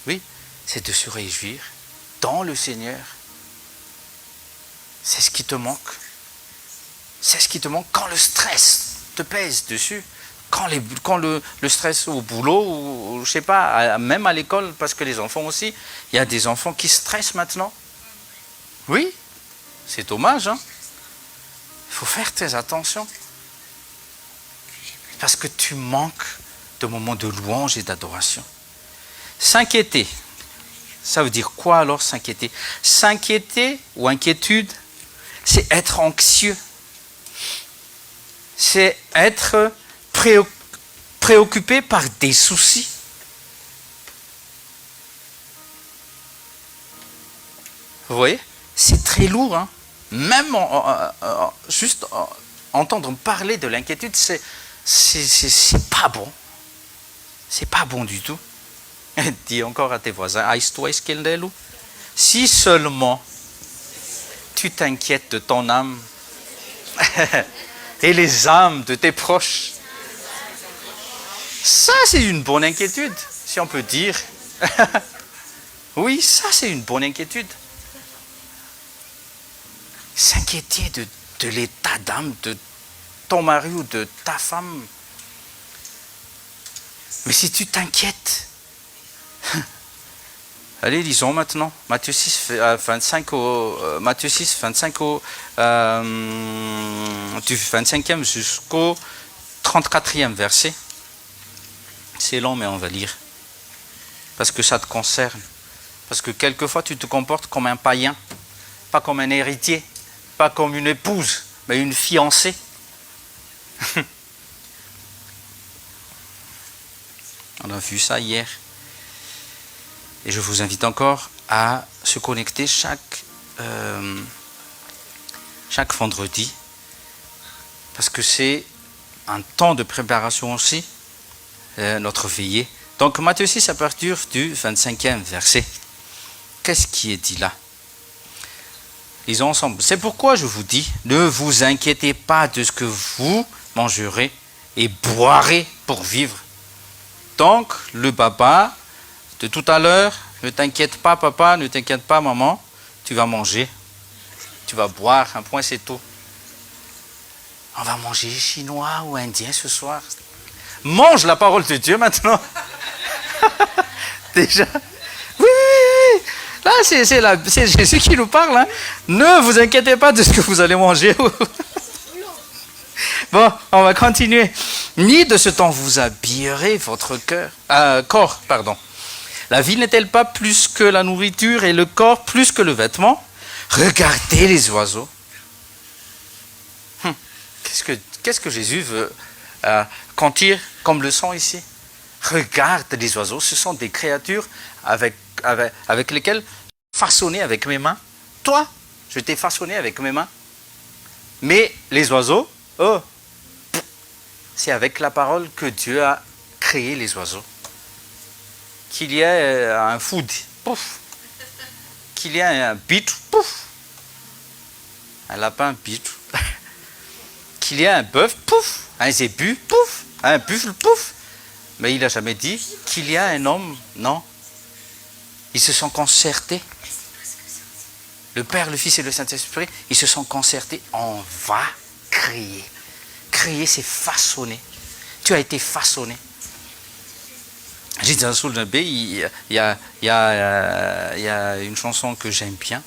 Oui, c'est de se réjouir dans le Seigneur. C'est ce qui te manque. C'est ce qui te manque quand le stress te pèse dessus. Quand le stress au boulot, ou je sais pas, même à l'école, parce que les enfants aussi, il y a des enfants qui stressent maintenant. Oui, c'est dommage, hein. Il faut faire très attention. Parce que tu manques de moments de louange et d'adoration. S'inquiéter. Ça veut dire quoi alors, s'inquiéter? S'inquiéter ou inquiétude, c'est être anxieux. C'est être préoccupé par des soucis. Vous voyez? C'est très lourd, hein. Même juste entendre parler de l'inquiétude, c'est pas bon. C'est pas bon du tout. Dis encore à tes voisins, si seulement tu t'inquiètes de ton âme et les âmes de tes proches. Ça, c'est une bonne inquiétude, si on peut dire. Oui, ça, c'est une bonne inquiétude. S'inquiéter de l'état d'âme de ton mari ou de ta femme. Mais si tu t'inquiètes, allez, lisons maintenant Matthieu 6, 25 du 25e jusqu'au 34e verset. C'est long, mais on va lire. Parce que ça te concerne. Parce que quelquefois, tu te comportes comme un païen, pas comme un héritier, pas comme une épouse, mais une fiancée. On a vu ça hier. Et je vous invite encore à se connecter chaque vendredi. Parce que c'est un temps de préparation aussi, notre veillée. Donc Matthieu 6 à partir du 25e verset. Qu'est-ce qui est dit là? Lisons ensemble. C'est pourquoi je vous dis, ne vous inquiétez pas de ce que vous mangerez et boirez pour vivre. Donc, le papa de tout à l'heure, ne t'inquiète pas papa, ne t'inquiète pas maman, tu vas manger, tu vas boire, un point c'est tout. On va manger chinois ou indien ce soir. Mange la parole de Dieu maintenant. Déjà. Oui. Là, c'est Jésus qui nous parle. Hein. Ne vous inquiétez pas de ce que vous allez manger. Bon, on va continuer. Ni de ce temps vous habillerez votre corps. La vie n'est-elle pas plus que la nourriture et le corps plus que le vêtement? Regardez les oiseaux. Qu'est-ce que Jésus veut dire comme leçon ici? Regarde les oiseaux, ce sont des créatures avec lesquelles façonné avec mes mains. Toi, je t'ai façonné avec mes mains. Mais les oiseaux, c'est avec la parole que Dieu a créé les oiseaux. Qu'il y ait un food, pouf. Qu'il y ait un pitre, pouf. Un lapin, pitre. Qu'il y ait un bœuf, pouf. Un zébu, pouf. Un buffle, pouf. Mais il n'a jamais dit qu'il y a un homme, non. Ils se sont concertés. Le Père, le Fils et le Saint-Esprit, ils se sont concertés. On va créer. Créer, c'est façonner. Tu as été façonné. J'ai dit dans Soul Nabé, il y a une chanson que j'aime bien.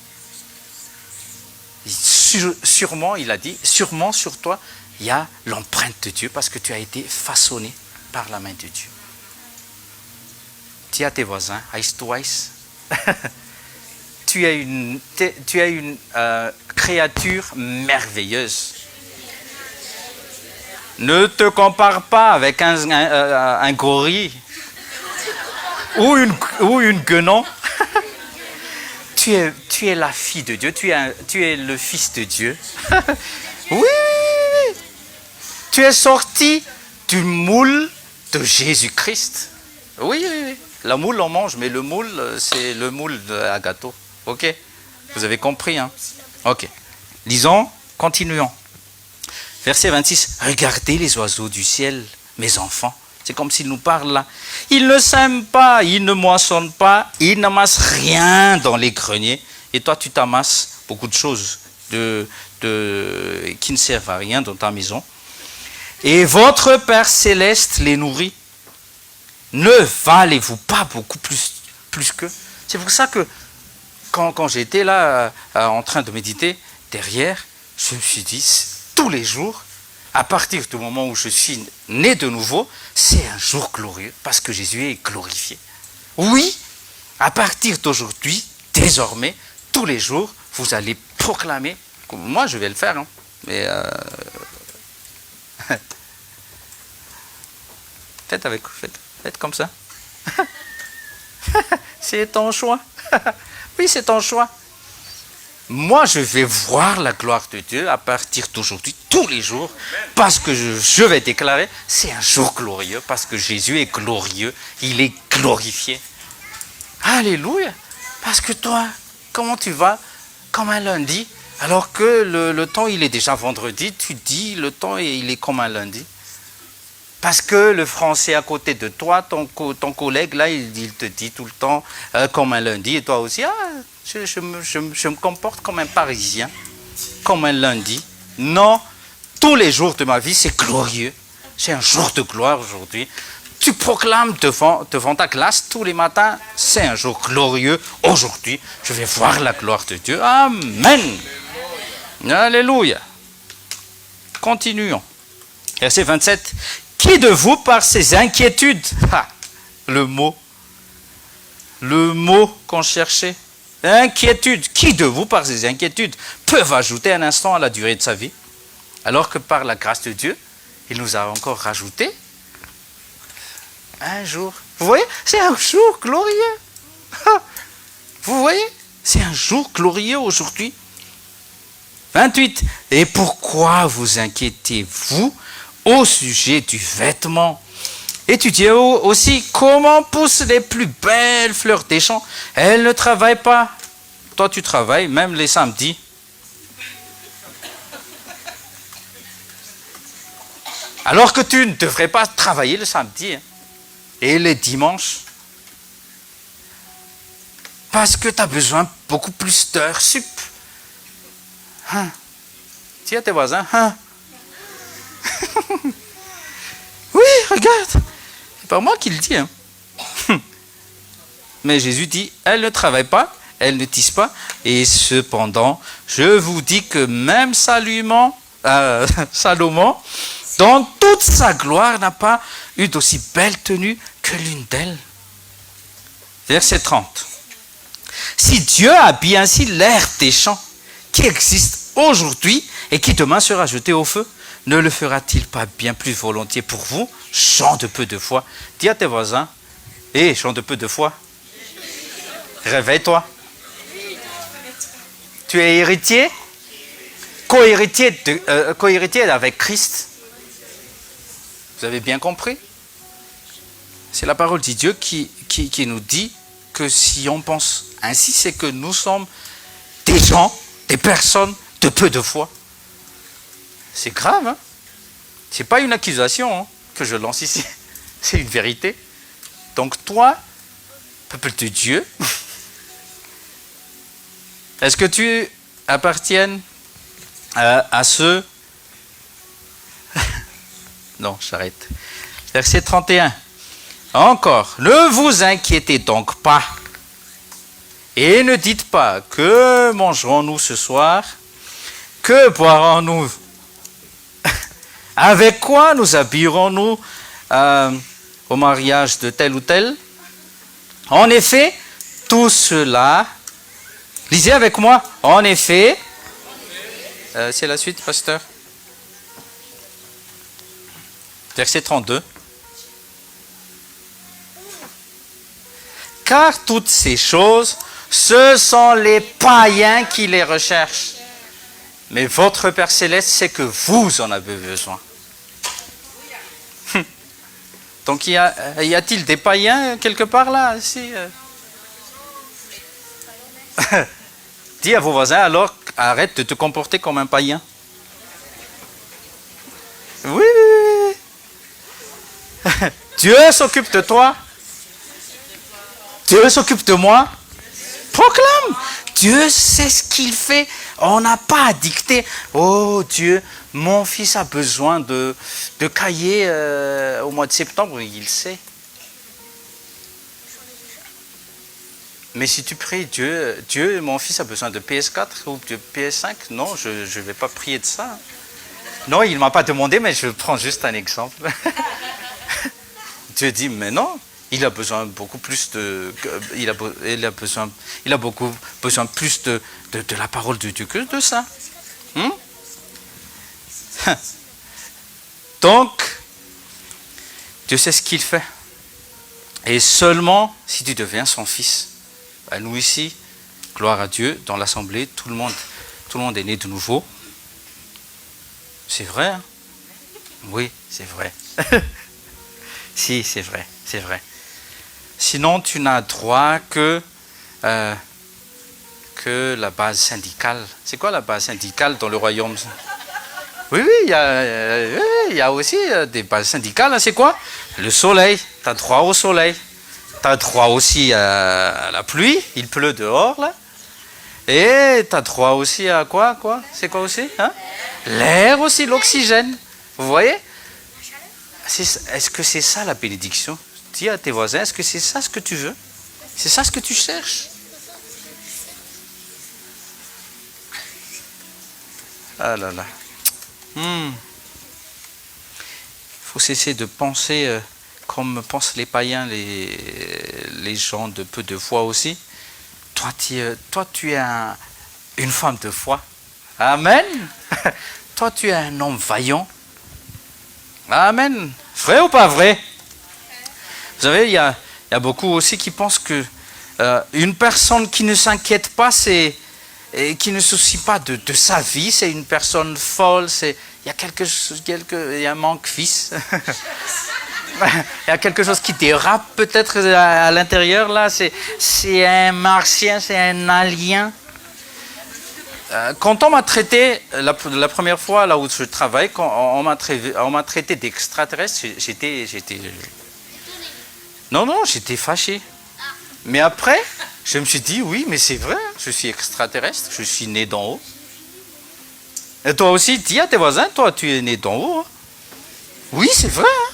Sûrement, il a dit, sûrement sur toi, il y a l'empreinte de Dieu parce que tu as été façonné par la main de Dieu. Dis à tes voisins, Ice. Tu es une créature merveilleuse. Ne te compare pas avec un gorille ou une guenon. Tu es la fille de Dieu, tu es le fils de Dieu. Oui. Tu es sorti du moule de Jésus-Christ. Oui. La moule, on mange, mais le moule, c'est le moule à gâteau. Ok? Vous avez compris, hein? Ok. Lisons, continuons. Verset 26. Regardez les oiseaux du ciel, mes enfants. C'est comme s'il nous parle là. Ils ne sèment pas, ils ne moissonnent pas, ils n'amassent rien dans les greniers. Et toi, tu t'amasses beaucoup de choses qui ne servent à rien dans ta maison. Et votre Père Céleste les nourrit. Ne valez-vous pas beaucoup plus qu'eux? C'est pour ça que quand j'étais là en train de méditer, derrière, je me suis dit, tous les jours, à partir du moment où je suis né de nouveau, c'est un jour glorieux parce que Jésus est glorifié. Oui, à partir d'aujourd'hui, désormais, tous les jours, vous allez proclamer. Moi, je vais le faire, hein, mais faites comme ça. C'est ton choix. Oui, c'est ton choix. Moi, je vais voir la gloire de Dieu à partir d'aujourd'hui, tous les jours, parce que je vais déclarer, c'est un jour glorieux, parce que Jésus est glorieux, il est glorifié. Alléluia. Parce que toi, comment tu vas comme un lundi, alors que le temps, il est déjà vendredi, tu dis, le temps, il est comme un lundi. Parce que le français à côté de toi, ton collègue, là, il te dit tout le temps comme un lundi, et toi aussi, je me comporte comme un Parisien, comme un lundi. Non, tous les jours de ma vie, c'est glorieux. C'est un jour de gloire aujourd'hui. Tu proclames devant ta classe tous les matins, c'est un jour glorieux. Aujourd'hui, je vais voir la gloire de Dieu. Amen. Alléluia. Continuons. Verset 27. Qui de vous, par ses inquiétudes, le mot qu'on cherchait, inquiétude, qui de vous, par ses inquiétudes, peuvent ajouter un instant à la durée de sa vie, alors que par la grâce de Dieu, il nous a encore rajouté un jour. Vous voyez, c'est un jour glorieux. Vous voyez, c'est un jour glorieux aujourd'hui. 28. Et pourquoi vous inquiétez-vous au sujet du vêtement? Étudiez aussi comment poussent les plus belles fleurs des champs. Elles ne travaillent pas. Toi, tu travailles, même les samedis. Alors que tu ne devrais pas travailler le samedi, hein, et les dimanches. Parce que tu as besoin beaucoup plus d'heures sup. Hein? Dis à tes voisins, hein? Oui, regarde, c'est pas moi qui le dis. Hein. Mais Jésus dit, elles ne travaillent pas, elles ne tissent pas, et cependant, je vous dis que même Salomon, dans toute sa gloire, n'a pas eu d'aussi belle tenue que l'une d'elles. Verset 30. Si Dieu habille ainsi l'herbe des champs, qui existe aujourd'hui et qui demain sera jeté au feu, ne le fera-t-il pas bien plus volontiers pour vous, gens de peu de foi? Dis à tes voisins, gens de peu de foi, réveille-toi. Tu es héritier, co-héritier avec Christ. Vous avez bien compris? C'est la parole de Dieu qui nous dit que si on pense ainsi, c'est que nous sommes des gens, des personnes de peu de foi. C'est grave, hein? C'est pas une accusation, hein, que je lance ici. C'est une vérité. Donc toi, peuple de Dieu, est-ce que tu appartiennes à ceux... Non, j'arrête. Verset 31. Encore, ne vous inquiétez donc pas et ne dites pas que mangerons-nous ce soir, que boirons-nous, avec quoi nous habillerons-nous au mariage de tel ou tel. En effet, tout cela, lisez avec moi, en effet, c'est la suite, pasteur. Verset 32. Car toutes ces choses, ce sont les païens qui les recherchent. Mais votre Père Céleste sait que vous en avez besoin. Donc y a-t-il des païens quelque part là ici? Dis à vos voisins alors, arrête de te comporter comme un païen. Oui. Dieu s'occupe de toi. Dieu s'occupe de moi. Proclame. Dieu sait ce qu'il fait. On n'a pas à dicter. Oh Dieu, mon fils a besoin de cahiers au mois de septembre. Il sait. Mais si tu pries, Dieu, mon fils a besoin de PS4 ou de PS5, non, je ne vais pas prier de ça. Non, il ne m'a pas demandé, mais je prends juste un exemple. Dieu dit, mais non, il a besoin beaucoup plus de... Il a beaucoup besoin plus de la parole de Dieu que de ça. Donc, Dieu sait ce qu'il fait. Et seulement si tu deviens son fils. Nous ici, gloire à Dieu, dans l'assemblée, tout le monde est né de nouveau. C'est vrai, hein? Oui, c'est vrai. Si, c'est vrai, c'est vrai. Sinon, tu n'as droit que la base syndicale. C'est quoi la base syndicale dans le royaume? Oui, il y a aussi des bases syndicales. Hein. C'est quoi? Le soleil. Tu as droit au soleil. Tu as droit aussi à la pluie. Il pleut dehors, là. Et tu as droit aussi à quoi? C'est quoi aussi, hein? L'air aussi, l'oxygène. Vous voyez? Est-ce que c'est ça la bénédiction? Dis à tes voisins, est-ce que c'est ça ce que tu veux? C'est ça ce que tu cherches? Ah là là. Il faut cesser de penser comme pensent les païens, les gens de peu de foi aussi. Toi, tu es une femme de foi. Amen. Toi, tu es un homme vaillant. Amen. Vrai ou pas vrai? Vous savez, il y a beaucoup aussi qui pensent que une personne qui ne s'inquiète pas, et qui ne se soucie pas de sa vie, c'est une personne folle, il y a un manque fils. Il y a quelque chose qui dérape peut-être à l'intérieur, là, c'est un martien, c'est un alien. Quand on m'a traité, la première fois là où je travaille, quand on m'a traité d'extraterrestre, j'étais... Non, j'étais fâché. Mais après, je me suis dit, oui, mais c'est vrai, je suis extraterrestre, je suis né d'en haut. Et toi aussi, dis à tes voisins, toi, tu es né d'en haut. Hein? Oui, c'est vrai. Hein?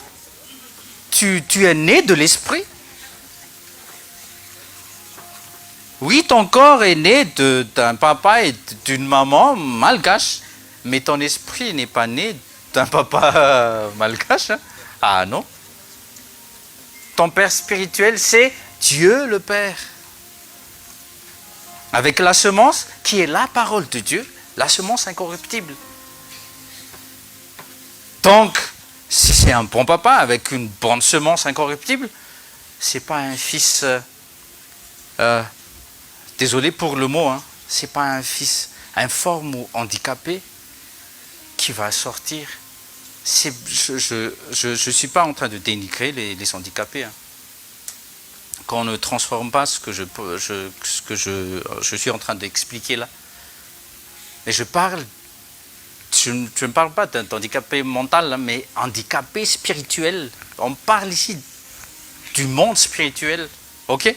Tu es né de l'esprit. Oui, ton corps est né d'un papa et d'une maman malgache, mais ton esprit n'est pas né d'un papa malgache. Hein? Ah non. Ton père spirituel, c'est Dieu le Père. Avec la semence qui est la parole de Dieu, la semence incorruptible. Donc, si c'est un bon papa avec une bonne semence incorruptible, c'est pas un fils... désolé pour le mot, hein, c'est pas un fils informe ou handicapé qui va sortir. Je ne suis pas en train de dénigrer les handicapés. Hein. Qu'on ne transforme pas ce que je suis en train d'expliquer là. Mais je ne parle pas d'un handicapé mental, mais handicapé spirituel. On parle ici du monde spirituel. Ok?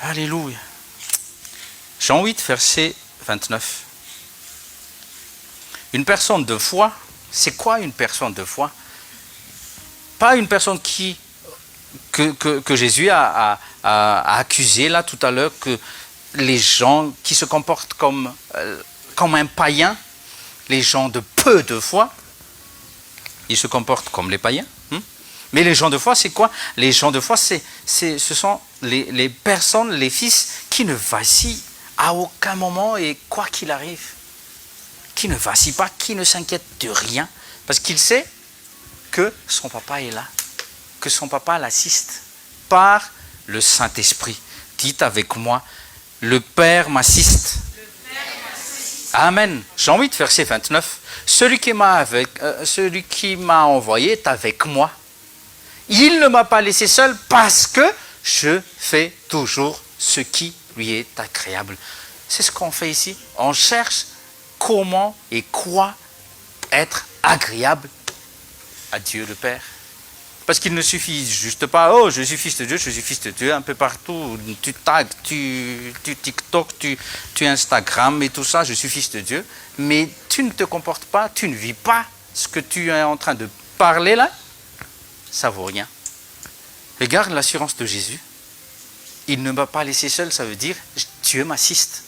Alléluia. Jean 8, verset 29. Une personne de foi, c'est quoi une personne de foi? Pas une personne que Jésus a accusé là tout à l'heure, que les gens qui se comportent comme un païen, les gens de peu de foi, ils se comportent comme les païens. Mais les gens de foi, c'est quoi? Les gens de foi, ce sont les personnes, les fils qui ne vacillent à aucun moment et quoi qu'il arrive. Qui ne vacille pas, qui ne s'inquiète de rien. Parce qu'il sait que son papa est là. Que son papa l'assiste par le Saint-Esprit. Dites avec moi, le Père m'assiste. Amen. Jean 8, verset 29. Celui qui m'a envoyé est avec moi. Il ne m'a pas laissé seul parce que je fais toujours ce qui lui est agréable. C'est ce qu'on fait ici. On cherche comment et quoi être agréable à Dieu le Père. Parce qu'il ne suffit juste pas, oh, je suis fils de Dieu, un peu partout, tu tags, tu TikTok, tu Instagram et tout ça, je suis fils de Dieu. Mais tu ne te comportes pas, tu ne vis pas ce que tu es en train de parler là, ça vaut rien. Regarde l'assurance de Jésus. Il ne m'a pas laissé seul, ça veut dire Dieu m'assiste.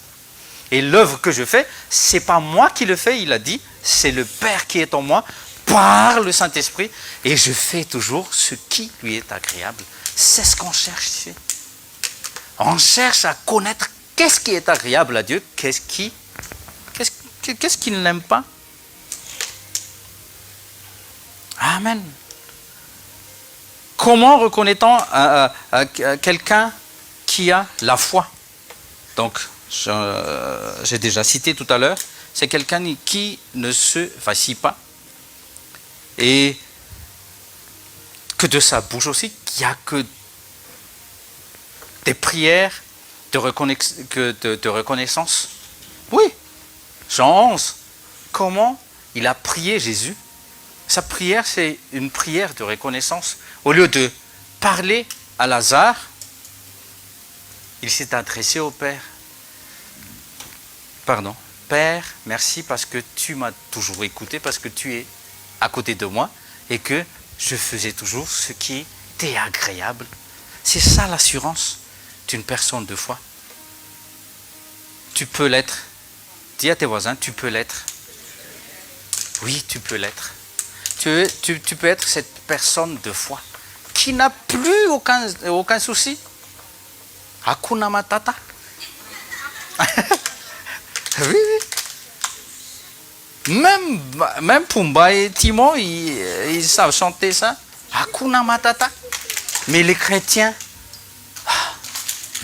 Et l'œuvre que je fais, c'est pas moi qui le fais, il a dit, c'est le Père qui est en moi par le Saint-Esprit. Et je fais toujours ce qui lui est agréable. C'est ce qu'on cherche ici. On cherche à connaître qu'est-ce qui est agréable à Dieu, qu'est-ce qu'il n'aime pas. Amen. Comment reconnaît-on quelqu'un qui a la foi? Donc, j'ai déjà cité tout à l'heure, c'est quelqu'un qui ne se vacille pas et que de sa bouche aussi, qu'il n'y a que des prières de reconnaissance. Oui, Jean 11, comment il a prié Jésus? Sa prière, c'est une prière de reconnaissance. Au lieu de parler à Lazare, il s'est adressé au Père. Pardon, Père, merci parce que tu m'as toujours écouté, parce que tu es à côté de moi et que je faisais toujours ce qui t'est agréable. C'est ça l'assurance d'une personne de foi. Tu peux l'être. Dis à tes voisins, tu peux l'être. Oui, tu peux l'être. Tu peux être cette personne de foi qui n'a plus aucun souci. Hakuna Matata. Oui, oui. Même Pumba et Timon, ils savent chanter ça. Hakuna Matata. Mais les chrétiens,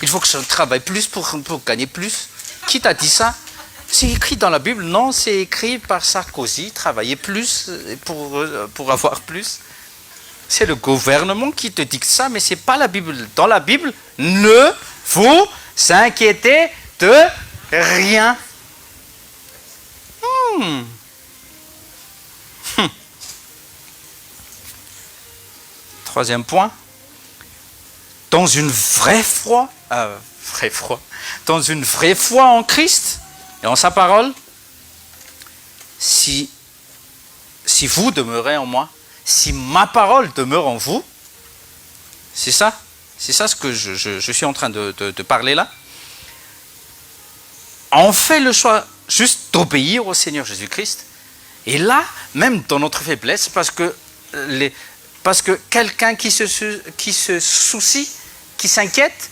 il faut que je travaille plus pour gagner plus. Qui t'a dit ça? C'est écrit dans la Bible? Non, c'est écrit par Sarkozy. Travailler plus pour avoir plus. C'est le gouvernement qui te dicte ça, mais ce n'est pas la Bible. Dans la Bible, ne vous inquiétez de rien. Troisième point. Dans une vraie foi en Christ et en sa parole, si vous demeurez en moi, si ma parole demeure en vous, c'est ça ce que je suis en train de parler là. On fait le choix juste d'obéir au Seigneur Jésus-Christ. Et là, même dans notre faiblesse, parce que quelqu'un qui se soucie, qui s'inquiète,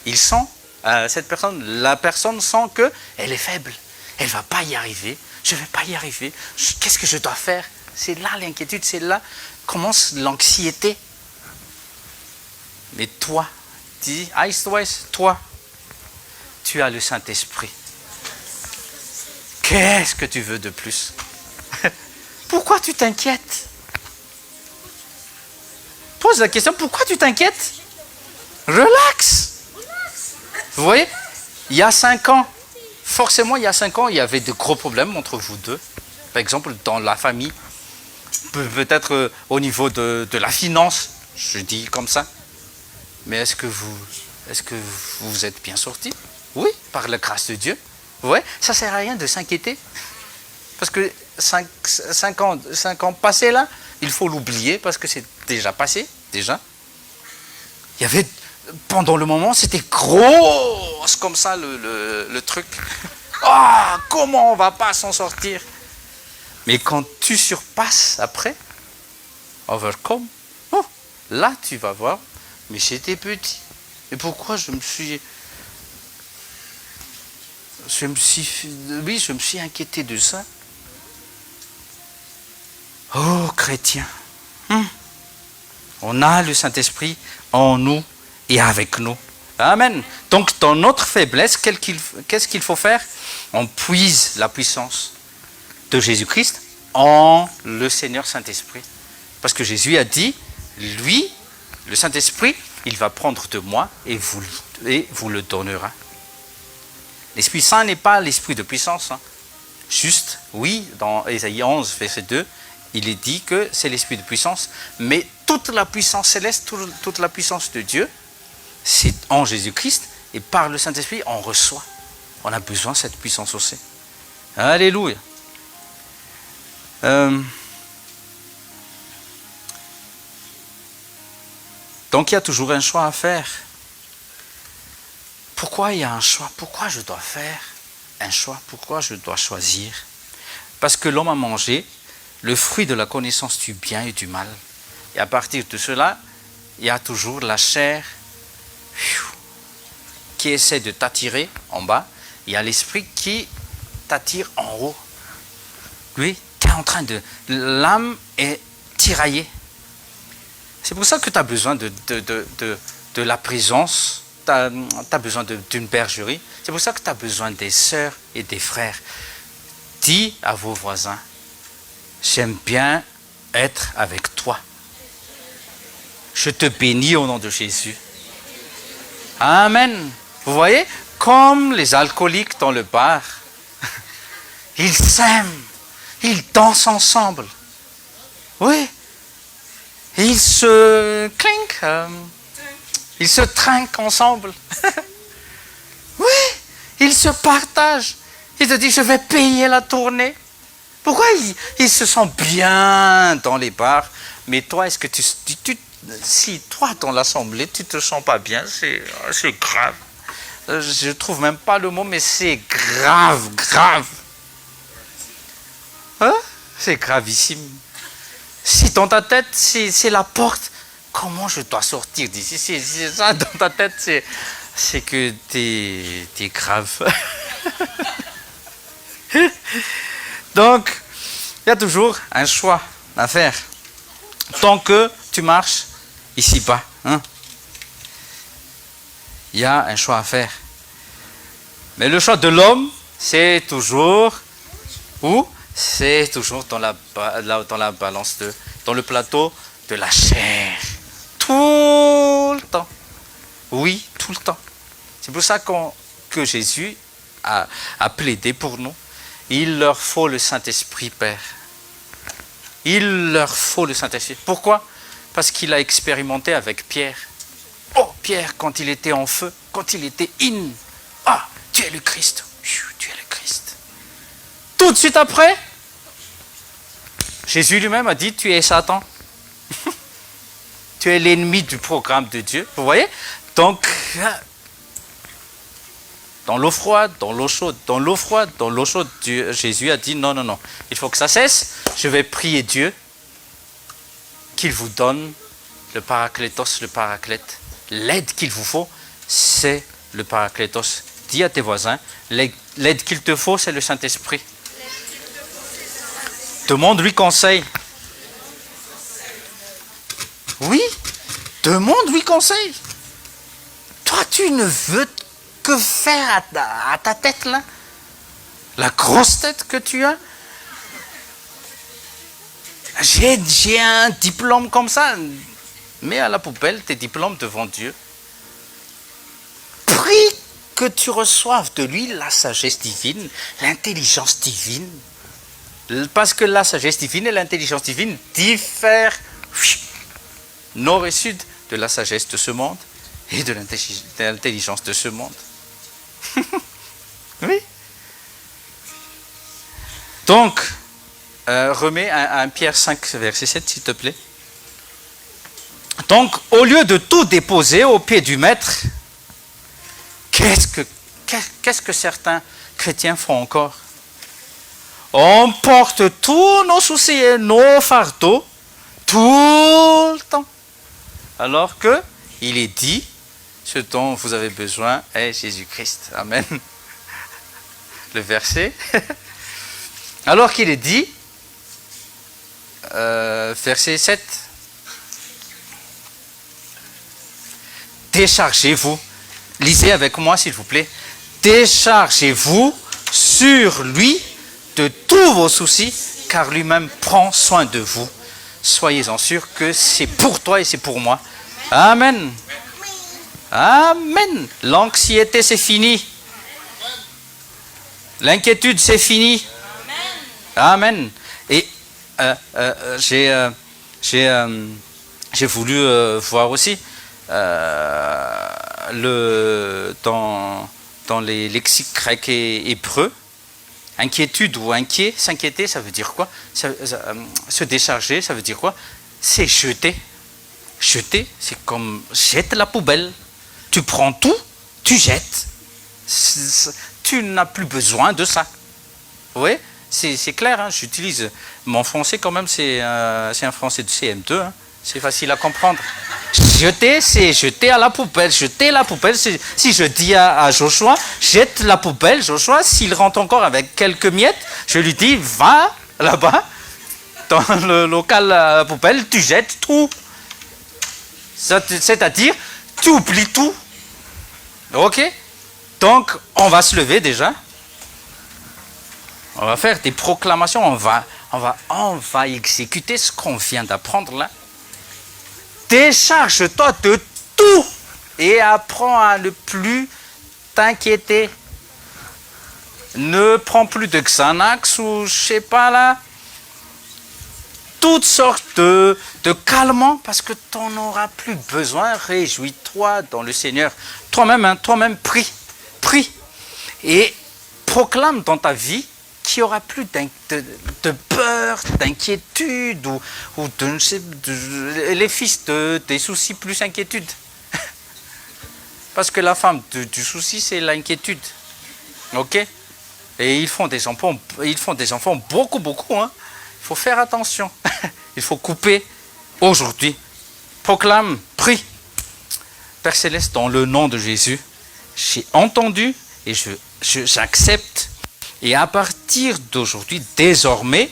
il sent, la personne sent qu'elle est faible. Elle ne va pas y arriver. Je ne vais pas y arriver. Qu'est-ce que je dois faire? C'est là l'inquiétude, c'est là commence l'anxiété. Mais toi, dis, toi, tu as le Saint-Esprit. Qu'est-ce que tu veux de plus? Pourquoi tu t'inquiètes? Pose la question, pourquoi tu t'inquiètes? Relax. Vous voyez, il y a 5 ans, forcément il y a 5 ans, il y avait de gros problèmes entre vous deux. Par exemple, dans la famille, peut-être au niveau de la finance, je dis comme ça. Mais est-ce que vous êtes bien sortis? Oui, par la grâce de Dieu. Vous voyez, ça ne sert à rien de s'inquiéter. Parce que 5 ans passés là, il faut l'oublier parce que c'est déjà passé, déjà. Il y avait, pendant le moment, c'était gros comme ça le truc. Ah, comment on va pas s'en sortir? Mais quand tu surpasses après, overcome, là tu vas voir, mais j'étais petit. Et pourquoi je me suis inquiété de ça. Oh, chrétien, on a le Saint-Esprit en nous et avec nous. Amen. Donc, dans notre faiblesse, qu'est-ce qu'il faut faire? On puise la puissance de Jésus-Christ en le Seigneur Saint-Esprit. Parce que Jésus a dit, lui, le Saint-Esprit, il va prendre de moi et vous le donnera. L'Esprit Saint n'est pas l'esprit de puissance. Juste, oui, dans Ésaïe 11, verset 2, il est dit que c'est l'esprit de puissance, mais toute la puissance céleste, toute la puissance de Dieu, c'est en Jésus-Christ, et par le Saint-Esprit, on reçoit. On a besoin de cette puissance aussi. Alléluia. Donc il y a toujours un choix à faire. Pourquoi il y a un choix? Pourquoi je dois faire un choix? Pourquoi je dois choisir? Parce que l'homme a mangé le fruit de la connaissance du bien et du mal. Et à partir de cela, il y a toujours la chair qui essaie de t'attirer en bas. Il y a l'esprit qui t'attire en haut. Lui, tu es en train de... L'âme est tiraillée. C'est pour ça que tu as besoin de la présence. Tu as besoin d'une bergerie. C'est pour ça que tu as besoin des sœurs et des frères. Dis à vos voisins, j'aime bien être avec toi. Je te bénis au nom de Jésus. Amen. Vous voyez, comme les alcooliques dans le bar, ils s'aiment, ils dansent ensemble. Oui. Ils se clinquent, ils se trinquent ensemble. Oui, ils se partagent. Ils te disent, je vais payer la tournée. Pourquoi ils se sentent bien dans les bars? Mais toi, est-ce que si toi, dans l'assemblée, tu ne te sens pas bien, c'est grave. Je ne trouve même pas le mot, mais c'est grave. Hein? C'est gravissime. Si dans ta tête, c'est la porte, comment je dois sortir d'ici? C'est ça, dans ta tête, c'est que t'es grave. Donc, il y a toujours un choix à faire. Tant que tu marches ici-bas, hein, il y a un choix à faire. Mais le choix de l'homme, c'est toujours où? C'est toujours dans la balance, dans le plateau de la chair. Tout le temps. Oui, tout le temps. C'est pour ça que Jésus a plaidé pour nous. Il leur faut le Saint-Esprit, Père. Il leur faut le Saint-Esprit. Pourquoi? Parce qu'il a expérimenté avec Pierre. Oh, Pierre, quand il était en feu, quand il était ah, tu es le Christ. Tu es le Christ. Tout de suite après, Jésus lui-même a dit, tu es Satan. Tu es l'ennemi du programme de Dieu. Vous voyez? Donc, dans l'eau froide, dans l'eau chaude, dans l'eau froide, dans l'eau chaude, Jésus a dit, non, il faut que ça cesse. Je vais prier Dieu qu'il vous donne le paraclétos, le paraclète. L'aide qu'il vous faut, c'est le paraclétos. Dis à tes voisins, l'aide qu'il te faut, c'est le Saint-Esprit. Demande-lui conseil. Oui, demande-lui conseil. Toi, tu ne veux que faire à ta tête, là? La grosse tête que tu as? J'ai un diplôme comme ça. Mets à la poubelle tes diplômes devant Dieu. Prie que tu reçoives de lui la sagesse divine, l'intelligence divine. Parce que la sagesse divine et l'intelligence divine diffèrent nord et sud de la sagesse de ce monde et de l'intelligence de ce monde. Oui. Donc, remets à 1 Pierre 5, verset 7, s'il te plaît. Donc, au lieu de tout déposer au pied du maître, qu'est-ce que certains chrétiens font encore? On porte tous nos soucis et nos fardeaux tout le temps. Alors que il est dit, ce dont vous avez besoin est Jésus-Christ. Amen. Le verset. Alors qu'il est dit, verset 7, déchargez-vous. Lisez avec moi, s'il vous plaît. Déchargez-vous sur lui de tous vos soucis, car lui-même prend soin de vous. Soyez-en sûrs que c'est pour toi et c'est pour moi. Amen. Amen. L'anxiété, c'est fini. L'inquiétude, c'est fini. Amen. Et j'ai voulu voir aussi dans les lexiques grecs et hébreux, inquiétude ou inquiet, s'inquiéter, ça veut dire quoi? Se décharger, ça veut dire quoi? C'est jeter. Jeter, c'est comme jette la poubelle. Tu prends tout, tu jettes. Tu n'as plus besoin de ça. Vous voyez, c'est clair, hein, j'utilise mon français quand même, c'est un français de CM2, hein, c'est facile à comprendre. Jeter, c'est jeter à la poubelle. Jeter la poubelle, si je dis à Joshua, jette la poubelle, Joshua, s'il rentre encore avec quelques miettes, je lui dis, va là-bas, dans le local à la poubelle, tu jettes tout. C'est-à-dire, tu oublies tout. Ok? Donc, on va se lever déjà. On va faire des proclamations. On va exécuter ce qu'on vient d'apprendre là. Décharge-toi de tout et apprends à ne plus t'inquiéter. Ne prends plus de Xanax ou je sais pas là. Toutes sortes de calmants parce que tu n'en auras plus besoin. Réjouis-toi dans le Seigneur. Toi-même, prie. Et proclame dans ta vie qu'il n'y aura plus de peur, d'inquiétude ou les fils des soucis plus inquiétude. Parce que la femme du souci, c'est l'inquiétude. Ok? Et ils font des enfants beaucoup, hein. Il faut faire attention. Il faut couper aujourd'hui. Proclame, prie. Père Céleste, dans le nom de Jésus, j'ai entendu et j'accepte. Et à partir d'aujourd'hui, désormais,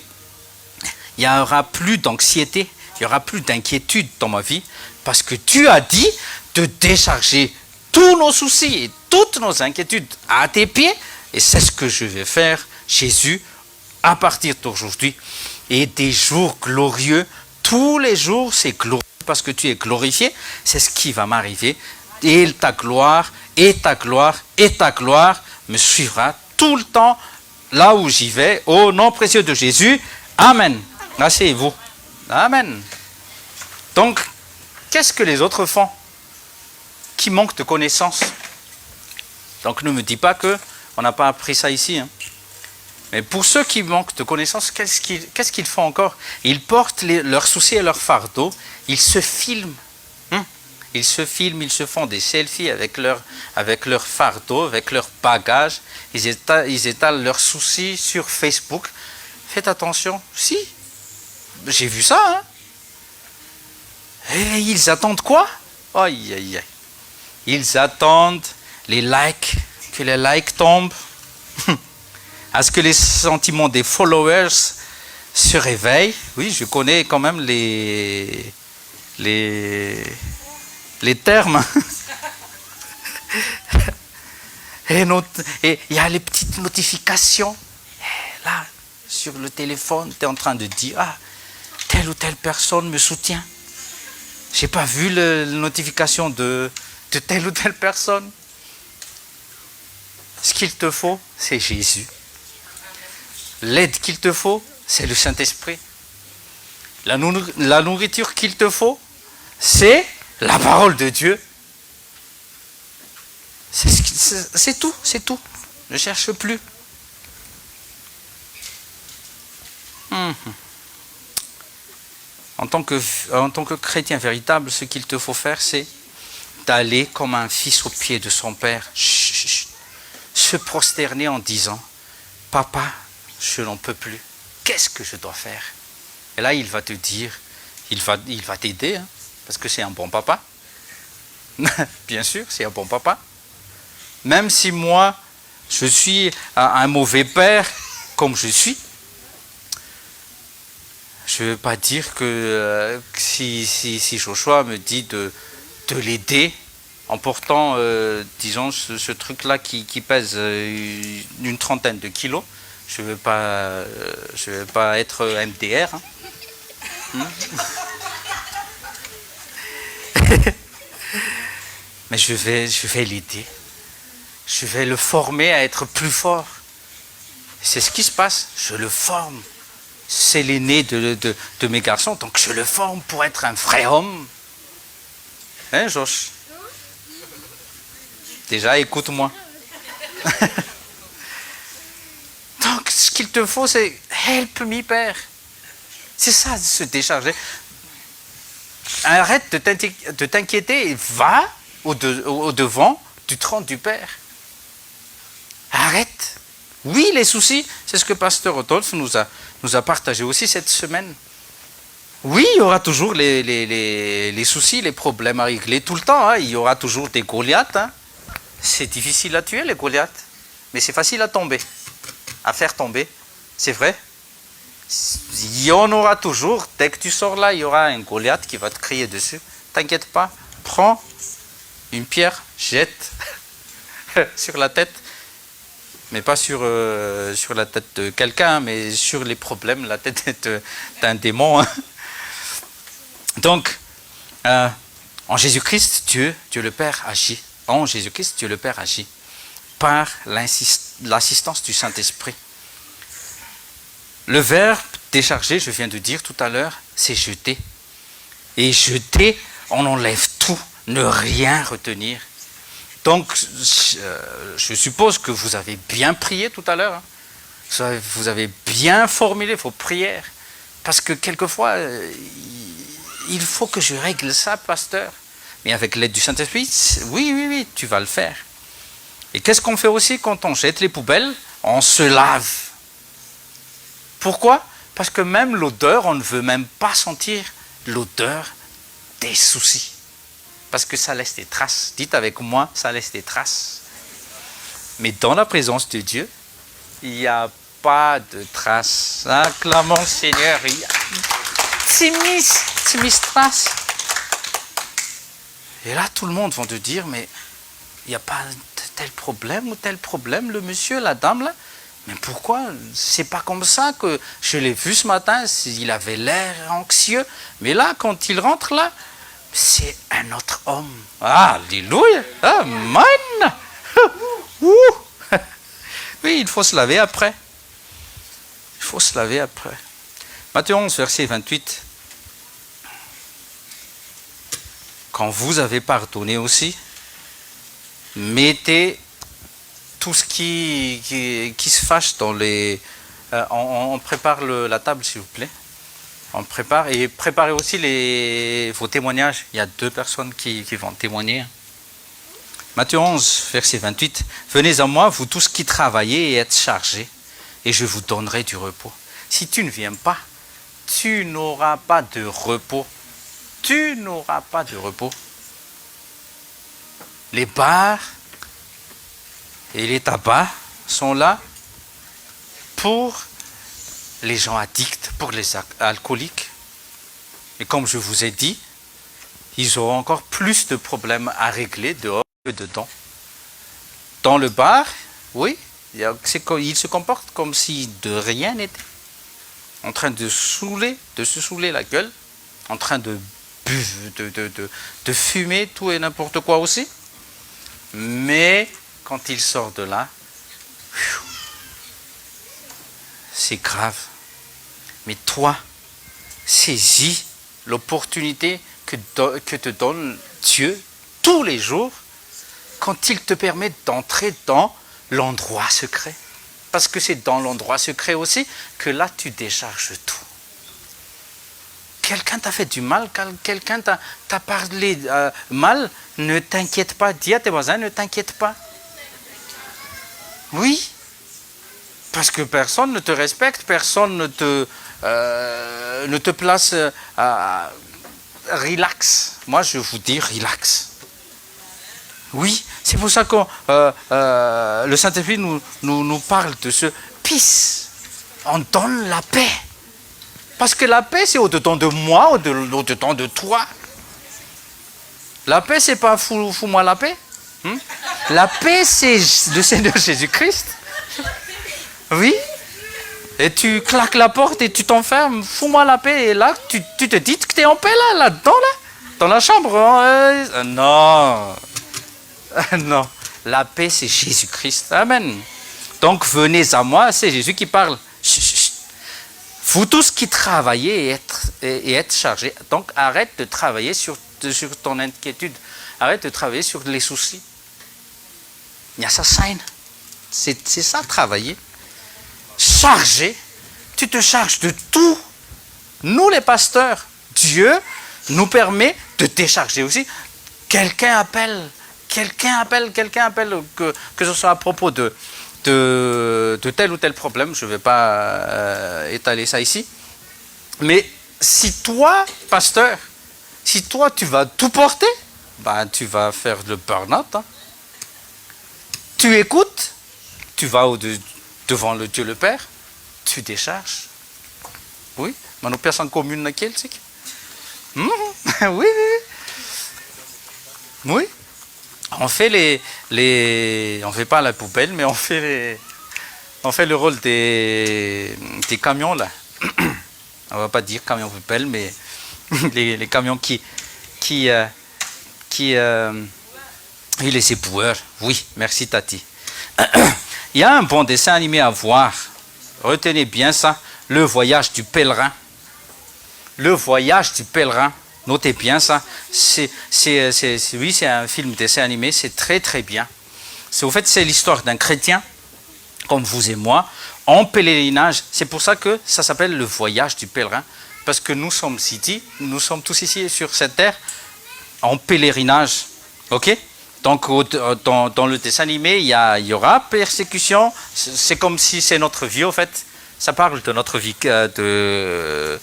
il n'y aura plus d'anxiété, il n'y aura plus d'inquiétude dans ma vie, parce que tu as dit de décharger tous nos soucis et toutes nos inquiétudes à tes pieds. Et c'est ce que je vais faire, Jésus, à partir d'aujourd'hui. Et des jours glorieux, tous les jours, c'est glorieux, parce que tu es glorifié, c'est ce qui va m'arriver. Et ta gloire me suivra tout le temps, là où j'y vais, au nom précieux de Jésus. Amen. Asseyez-vous. Amen. Donc, qu'est-ce que les autres font qui manquent de connaissances? Donc, ne me dis pas qu'on n'a pas appris ça ici. Hein. Mais pour ceux qui manquent de connaissances, qu'est-ce qu'ils font encore? Ils portent leurs soucis et leurs fardeaux, ils se filment. Ils se filment, ils se font des selfies avec leur fardeau, avec leur bagage. Ils étalent leurs soucis sur Facebook. Faites attention. Si, j'ai vu ça. Hein. Et ils attendent quoi? Aïe, aïe, aïe. Ils attendent les likes, que les likes tombent. À ce que les sentiments des followers se réveillent. Oui, je connais quand même les termes. Et il y a les petites notifications. Et là, sur le téléphone, tu es en train de dire, ah, telle ou telle personne me soutient. Je n'ai pas vu la notification de telle ou telle personne. Ce qu'il te faut, c'est Jésus. L'aide qu'il te faut, c'est le Saint-Esprit. La nourriture qu'il te faut, c'est la parole de Dieu. C'est tout. Ne cherche plus. En tant que chrétien véritable, ce qu'il te faut faire, c'est d'aller comme un fils au pied de son père, se prosterner en disant, papa, je n'en peux plus. Qu'est-ce que je dois faire? Et là, il va te dire, il va t'aider, hein, parce que c'est un bon papa. Bien sûr, c'est un bon papa. Même si moi, je suis un mauvais père, comme je suis, je ne veux pas dire que si Joshua me dit de l'aider, en portant, disons, ce truc-là qui pèse une trentaine de kilos, je ne veux pas être MDR. Hein. Mais je vais l'aider. Je vais le former à être plus fort. C'est ce qui se passe. Je le forme. C'est l'aîné de mes garçons, donc je le forme pour être un vrai homme. Hein, Josh? Déjà, écoute-moi. Donc, ce qu'il te faut, c'est « Help me, Père ». C'est ça, de se décharger. arrête de t'inquiéter et va au-devant du trône du Père. Arrête. Oui, les soucis, c'est ce que Pasteur Rodolphe nous a partagé aussi cette semaine. Oui, il y aura toujours les soucis, les problèmes à régler tout le temps. Hein. Il y aura toujours des Goliaths. Hein. C'est difficile à tuer, les Goliaths. Mais c'est facile à faire tomber. C'est vrai. Il y en aura toujours. Dès que tu sors là, il y aura un Goliath qui va te crier dessus. T'inquiète pas. Prends une pierre, jette sur la tête. Mais pas sur la tête de quelqu'un, mais sur les problèmes, la tête d'un démon. Hein. Donc, en Jésus-Christ, Dieu le Père agit. En Jésus-Christ, Dieu le Père agit par l'assistance du Saint-Esprit. Le verbe décharger, je viens de dire tout à l'heure, c'est jeter. Et jeter, on enlève tout, ne rien retenir. Donc, je suppose que vous avez bien prié tout à l'heure. Hein. Vous avez bien formulé vos prières. Parce que quelquefois, il faut que je règle ça, pasteur. Mais avec l'aide du Saint-Esprit, oui, tu vas le faire. Et qu'est-ce qu'on fait aussi quand on jette les poubelles? On se lave. Pourquoi? Parce que même l'odeur, on ne veut même pas sentir l'odeur des soucis. Parce que ça laisse des traces. Dites avec moi, ça laisse des traces. Mais dans la présence de Dieu, il n'y a pas de traces. Acclamons Seigneur. C'est mis traces. Et là, tout le monde va te dire, mais il n'y a pas tel problème ou tel problème, le monsieur, la dame là. Mais pourquoi? C'est pas comme ça que je l'ai vu ce matin. Il avait l'air anxieux. Mais là, quand il rentre là, c'est un autre homme. Alléluia. Amen. Oui, il faut se laver après. Il faut se laver après. Matthieu 11, verset 28. Quand vous avez pardonné aussi, mettez tout ce qui se fâche dans les... on prépare la table, s'il vous plaît. On prépare et préparez aussi vos témoignages. Il y a 2 personnes qui vont témoigner. Matthieu 11, verset 28. Venez à moi, vous tous qui travaillez et êtes chargés, et je vous donnerai du repos. Si tu ne viens pas, tu n'auras pas de repos. Tu n'auras pas de repos. Les bars et les tabacs sont là pour les gens addicts, pour les alcooliques. Et comme je vous ai dit, ils auront encore plus de problèmes à régler dehors que dedans. Dans le bar, oui, ils se comportent comme si de rien n'était. En train de se saouler la gueule, en train de fumer tout et n'importe quoi aussi. Mais quand ils sortent de là, c'est grave. Mais toi, saisis l'opportunité que te donne Dieu tous les jours quand il te permet d'entrer dans l'endroit secret. Parce que c'est dans l'endroit secret aussi que là tu décharges tout. Quelqu'un t'a fait du mal, quelqu'un t'a parlé mal, ne t'inquiète pas. Dis à tes voisins, ne t'inquiète pas. Oui. Parce que personne ne te respecte, personne ne te place relax. Moi, je vous dis relax. Oui, c'est pour ça que le Saint-Esprit nous parle de ce peace. On donne la paix. Parce que la paix, c'est au-dedans de moi, au-dedans de toi. La paix, c'est pas fous-moi la paix. La paix, c'est le Seigneur Jésus-Christ. Oui. Et tu claques la porte et tu t'enfermes. Fous-moi la paix. Et là, tu te dis que tu es en paix là-dedans, dans la chambre. Non. Non. La paix, c'est Jésus-Christ. Amen. Donc, venez à moi. C'est Jésus qui parle. Vous tous qui travaillez et êtes chargés. Donc, arrête de travailler sur ton inquiétude. Arrête de travailler sur les soucis. Il y a ça, c'est ça, travailler. Chargé, tu te charges de tout. Nous les pasteurs, Dieu, nous permet de décharger aussi. Quelqu'un appelle, que ce soit à propos de tel ou tel problème, je ne vais pas étaler ça ici. Mais si toi, pasteur, si toi tu vas tout porter, ben, tu vas faire le burn-out. Hein. Tu écoutes, tu vas devant le Dieu le Père, tu décharges. Oui, mais nos personnes communes, laquelle c'est oui. Oui. On fait on fait pas la poubelle, mais on fait le rôle des camions là. On va pas dire camions poubelle, mais les camions qui les éboueurs. Oui, merci Tati. Il y a un bon dessin animé à voir. Retenez bien ça. Le voyage du pèlerin. Le voyage du pèlerin. Notez bien ça. Oui, c'est un film dessin animé. C'est très très bien. Au fait, c'est l'histoire d'un chrétien, comme vous et moi, en pèlerinage. C'est pour ça que ça s'appelle le voyage du pèlerin. Parce que nous sommes tous ici sur cette terre en pèlerinage. Ok? Donc, dans le dessin animé, il y aura persécution. C'est comme si c'est notre vie, en fait. Ça parle de notre vie de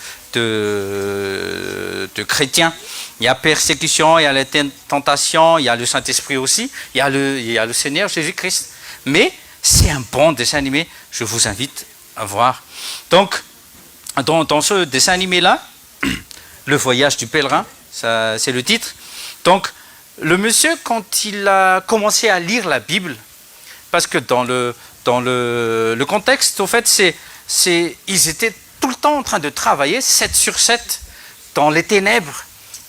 chrétien. Il y a persécution, il y a la tentation, il y a le Saint-Esprit aussi, il y a le Seigneur Jésus-Christ. Mais c'est un bon dessin animé. Je vous invite à voir. Donc, dans ce dessin animé-là, Le voyage du pèlerin, c'est le titre. Donc, le monsieur, quand il a commencé à lire la Bible, parce que dans le contexte, au fait, ils étaient tout le temps en train de travailler 7 sur 7 dans les ténèbres.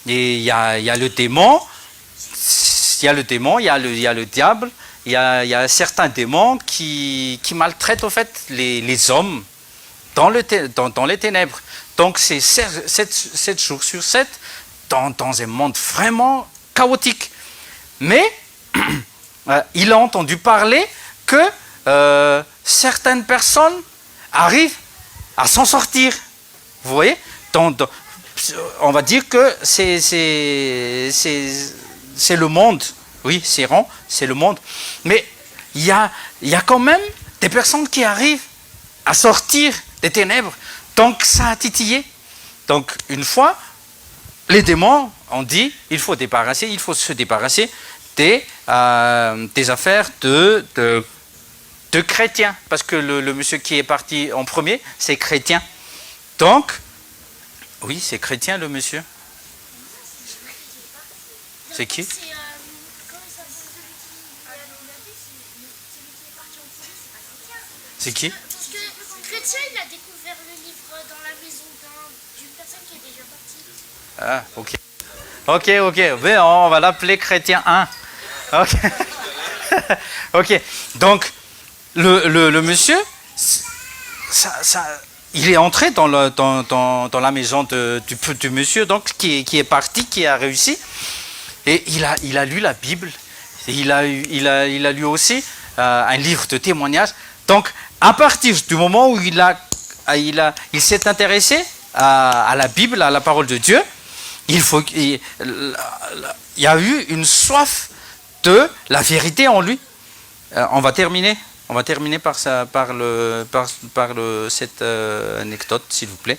Et il y a le démon, il y a le diable, il y a certains démons qui maltraitent au fait les hommes dans les ténèbres. Donc c'est 7 jours sur 7 dans un monde vraiment chaotique. Mais il a entendu parler que certaines personnes arrivent à s'en sortir. Vous voyez ? On va dire que c'est le monde. Oui, c'est rond, c'est le monde. Mais il y a quand même des personnes qui arrivent à sortir des ténèbres. Donc ça a titillé. Donc une fois, les démons ont dit il faut se débarrasser des affaires de chrétiens. Parce que le monsieur qui est parti en premier, c'est chrétien. Donc, oui, c'est chrétien le monsieur. C'est qui ? C'est qui ? Parce que le chrétien, il a découvert le livre dans la maison d'une personne qui est déjà partie. Ah, ok. Ok. Mais on va l'appeler chrétien 1. Ok. Ok. Donc, le monsieur, il est entré dans la maison du monsieur, donc, qui est parti, qui a réussi. Et il a lu la Bible. Et il a lu aussi un livre de témoignages. Donc, à partir du moment où il s'est intéressé à la Bible, à la parole de Dieu, il y a eu une soif de la vérité en lui. On va terminer par cette anecdote, s'il vous plaît.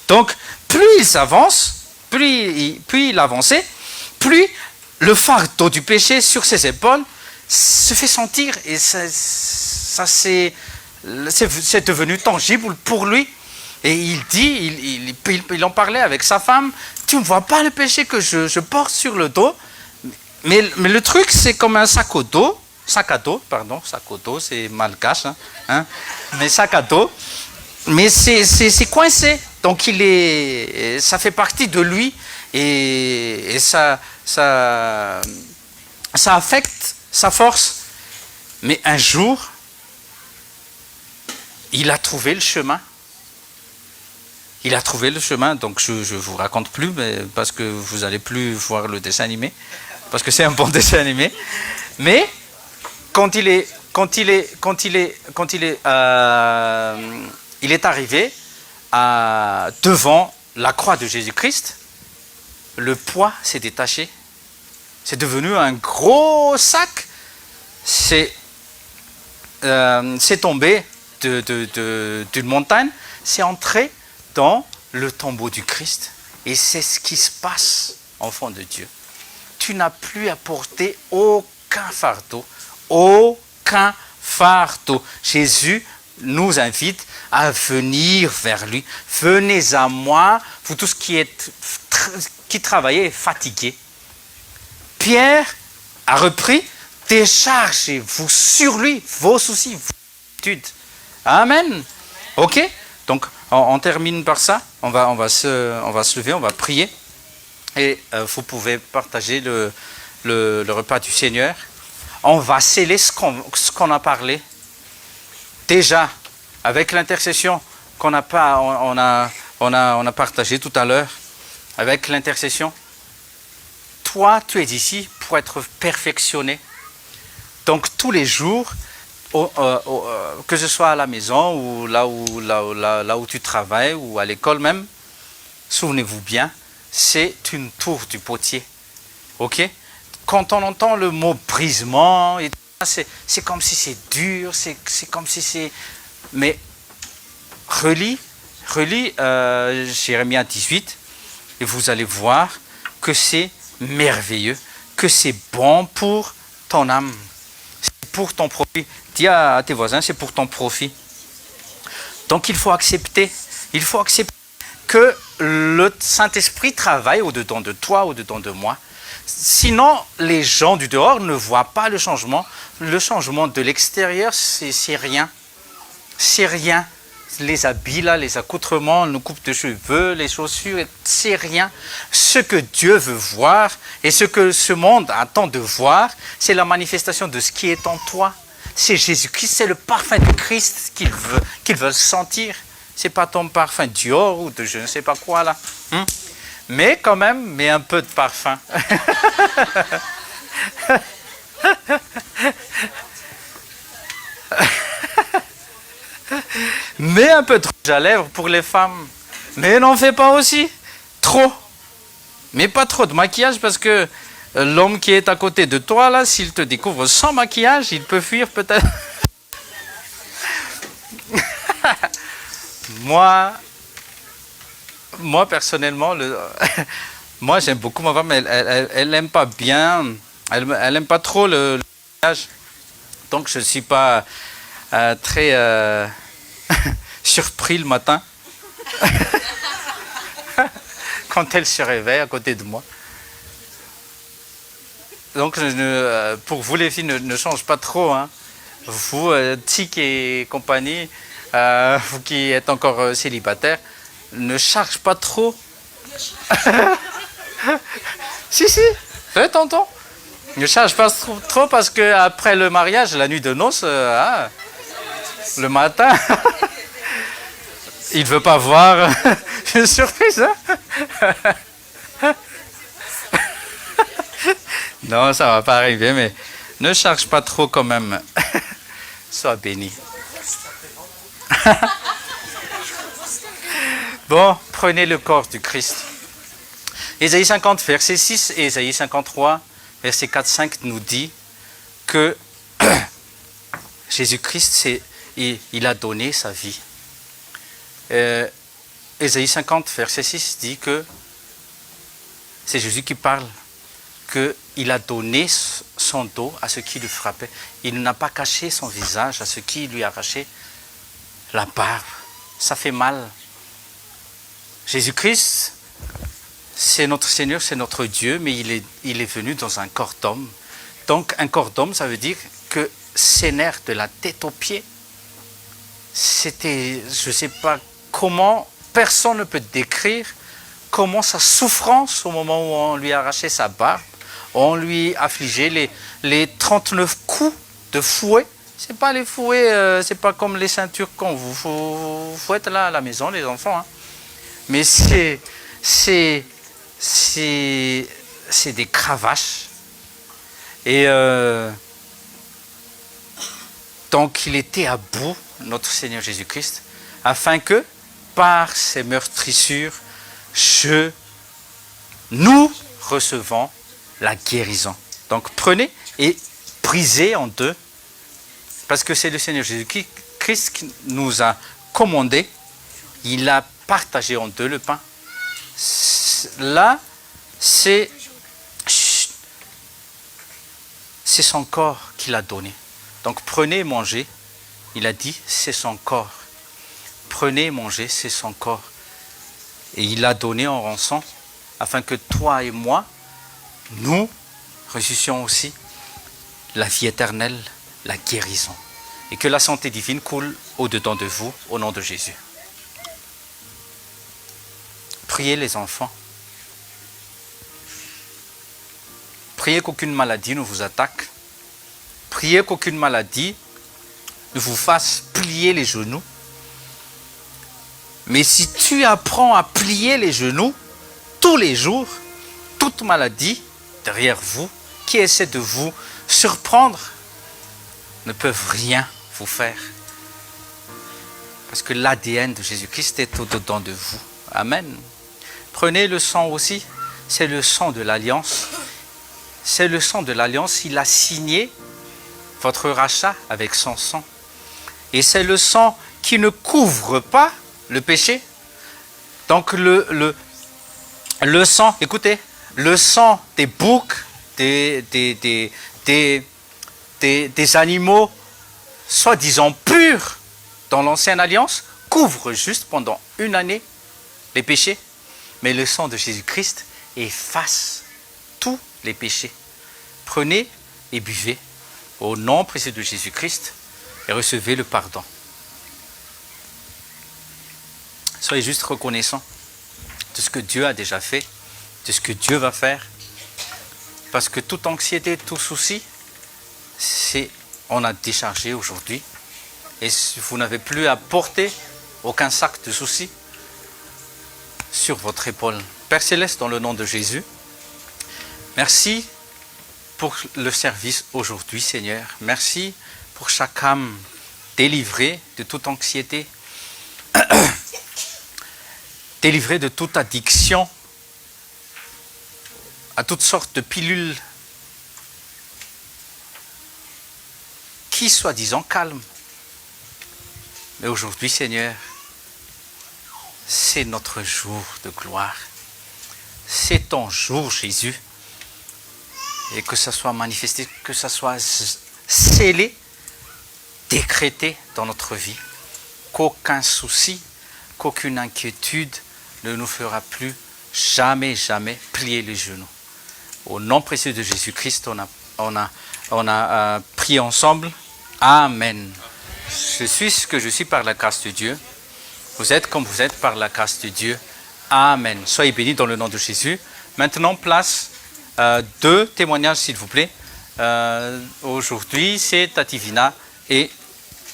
Donc, plus il s'avance, plus il avançait, plus le fardeau du péché sur ses épaules se fait sentir, et c'est devenu tangible pour lui. Et il dit, il en parlait avec sa femme, tu ne vois pas le péché que je porte sur le dos, mais le truc, c'est comme un sac à dos, c'est malgache, hein, mais sac à dos, mais c'est coincé, donc ça fait partie de lui, et ça affecte sa force. Mais un jour, il a trouvé le chemin. Donc je ne vous raconte plus, mais parce que vous n'allez plus voir le dessin animé, parce que c'est un bon dessin animé. Mais quand il est arrivé devant la croix de Jésus-Christ, le poids s'est détaché. C'est devenu un gros sac. C'est tombé d'une montagne. C'est entré dans le tombeau du Christ. Et c'est ce qui se passe, enfant de Dieu. Tu n'as plus à porter aucun fardeau. Aucun fardeau. Jésus nous invite à venir vers lui. Venez à moi, vous tous qui travaillez et fatigués. Pierre a repris, déchargez-vous sur lui, vos soucis, vos inquiétudes. Amen. Ok? Donc, on termine par ça. On va se lever, on va prier. Et vous pouvez partager le repas du Seigneur. On va sceller ce qu'on a parlé. Déjà, avec l'intercession on a partagé tout à l'heure, avec l'intercession, toi, tu es ici pour être perfectionné. Donc, tous les jours, que ce soit à la maison ou là où tu travailles ou à l'école même, souvenez-vous bien, c'est une tour du potier. Ok? Quand on entend le mot brisement, c'est comme si c'est dur, c'est comme si c'est... Mais relis Jérémie 18 et vous allez voir que c'est merveilleux, que c'est bon pour ton âme, c'est pour ton profit. Dis à tes voisins, c'est pour ton profit. Donc il faut accepter que le Saint-Esprit travaille au-dedans de toi, au-dedans de moi. Sinon, les gens du dehors ne voient pas le changement. Le changement de l'extérieur, c'est rien. C'est rien. Les habits, là, les accoutrements, nos coupes de cheveux, les chaussures, c'est rien. Ce que Dieu veut voir et ce que ce monde attend de voir, c'est la manifestation de ce qui est en toi. C'est Jésus-Christ, c'est le parfum de Christ qu'ils veulent sentir. C'est pas ton parfum Dior ou de je ne sais pas quoi là. Mais quand même, mets un peu de parfum. Mets un peu de rouge à lèvres pour les femmes. Mais n'en fais pas aussi. Trop. Mais pas trop de maquillage parce que l'homme qui est à côté de toi, là, s'il te découvre sans maquillage, il peut fuir peut-être. Moi, personnellement, moi j'aime beaucoup ma femme, elle n'aime pas bien, elle n'aime pas trop le maquillage. Donc je ne suis pas très surpris le matin quand elle se réveille à côté de moi. Donc pour vous les filles, ne change pas trop. Hein. Vous, Tic et compagnie, vous qui êtes encore célibataire, ne charge pas trop. Si, fais tonton. Ne charge pas trop parce qu'après le mariage, la nuit de noces, le matin, il ne veut pas voir une surprise. Hein. Non, ça ne va pas arriver, mais ne charge pas trop quand même. Sois béni. Bon, prenez le corps du Christ. Ésaïe 50, verset 6 et Ésaïe 53, verset 4-5 nous dit que Jésus-Christ, il a donné sa vie. Ésaïe 50, verset 6 dit que c'est Jésus qui parle, qu'il a donné son dos à ceux qui le frappaient. Il n'a pas caché son visage à ceux qui lui arrachaient la barbe. Ça fait mal. Jésus-Christ, c'est notre Seigneur, c'est notre Dieu, mais il est venu dans un corps d'homme. Donc un corps d'homme, ça veut dire que ses nerfs de la tête aux pieds, c'était, je ne sais pas comment, personne ne peut décrire comment sa souffrance au moment où on lui arrachait sa barbe, on lui affligeait les 39 coups de fouet. C'est pas les fouets, c'est pas comme les ceintures qu'on vous fouette là à la maison, les enfants. Hein. Mais c'est des cravaches. Et donc il était à bout, notre Seigneur Jésus-Christ, afin que par ses meurtrissures, je nous recevons la guérison. Donc prenez et brisez en deux, parce que c'est le Seigneur Jésus-Christ qui nous a commandé. Il a partagé en deux le pain. Là, c'est son corps qu'il a donné. Donc prenez et mangez. Il a dit, c'est son corps. Prenez et mangez, c'est son corps. Et il l'a donné en rançon, afin que toi et moi, nous reçussions aussi la vie éternelle, la guérison. Et que la santé divine coule au-dedans de vous, au nom de Jésus. Priez les enfants. Priez qu'aucune maladie ne vous attaque. Priez qu'aucune maladie ne vous fasse plier les genoux. Mais si tu apprends à plier les genoux tous les jours, toute maladie derrière vous, qui essaie de vous surprendre, ne peuvent rien vous faire. Parce que l'ADN de Jésus-Christ est au-dedans de vous. Amen. Prenez le sang aussi, c'est le sang de l'alliance. C'est le sang de l'alliance, il a signé votre rachat avec son sang. Et c'est le sang qui ne couvre pas le péché. Donc le sang, écoutez, le sang des boucs, des animaux soi-disant purs dans l'ancienne alliance, couvre juste pendant une année les péchés. Mais le sang de Jésus-Christ efface tous les péchés. Prenez et buvez au nom précieux de Jésus-Christ et recevez le pardon. Soyez juste reconnaissants de ce que Dieu a déjà fait, de ce que Dieu va faire. Parce que toute anxiété, tout souci, on a déchargé aujourd'hui. Et vous n'avez plus à porter aucun sac de soucis sur votre épaule. Père Céleste, dans le nom de Jésus, merci pour le service aujourd'hui, Seigneur. Merci pour chaque âme délivrée de toute anxiété, délivrée de toute addiction, à toutes sortes de pilules qui, soi-disant, calment. Mais aujourd'hui, Seigneur, c'est notre jour de gloire. C'est ton jour, Jésus. Et que ça soit manifesté, que ça soit scellé, décrété dans notre vie. Qu'aucun souci, qu'aucune inquiétude ne nous fera plus jamais plier les genoux. Au nom précieux de Jésus-Christ, on a prié ensemble. Amen. Je suis ce que je suis par la grâce de Dieu. Vous êtes comme vous êtes par la grâce de Dieu. Amen. Soyez bénis dans le nom de Jésus. Maintenant, place 2 témoignages, s'il vous plaît. Aujourd'hui, c'est Tativina et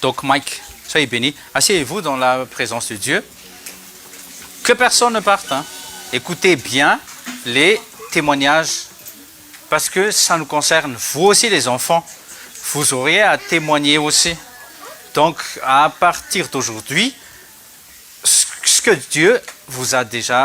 Doc Mike. Soyez bénis. Asseyez-vous dans la présence de Dieu. Que personne ne parte. Écoutez bien les témoignages parce que ça nous concerne. Vous aussi, les enfants, vous auriez à témoigner aussi. Donc, à partir d'aujourd'hui, ce que Dieu vous a déjà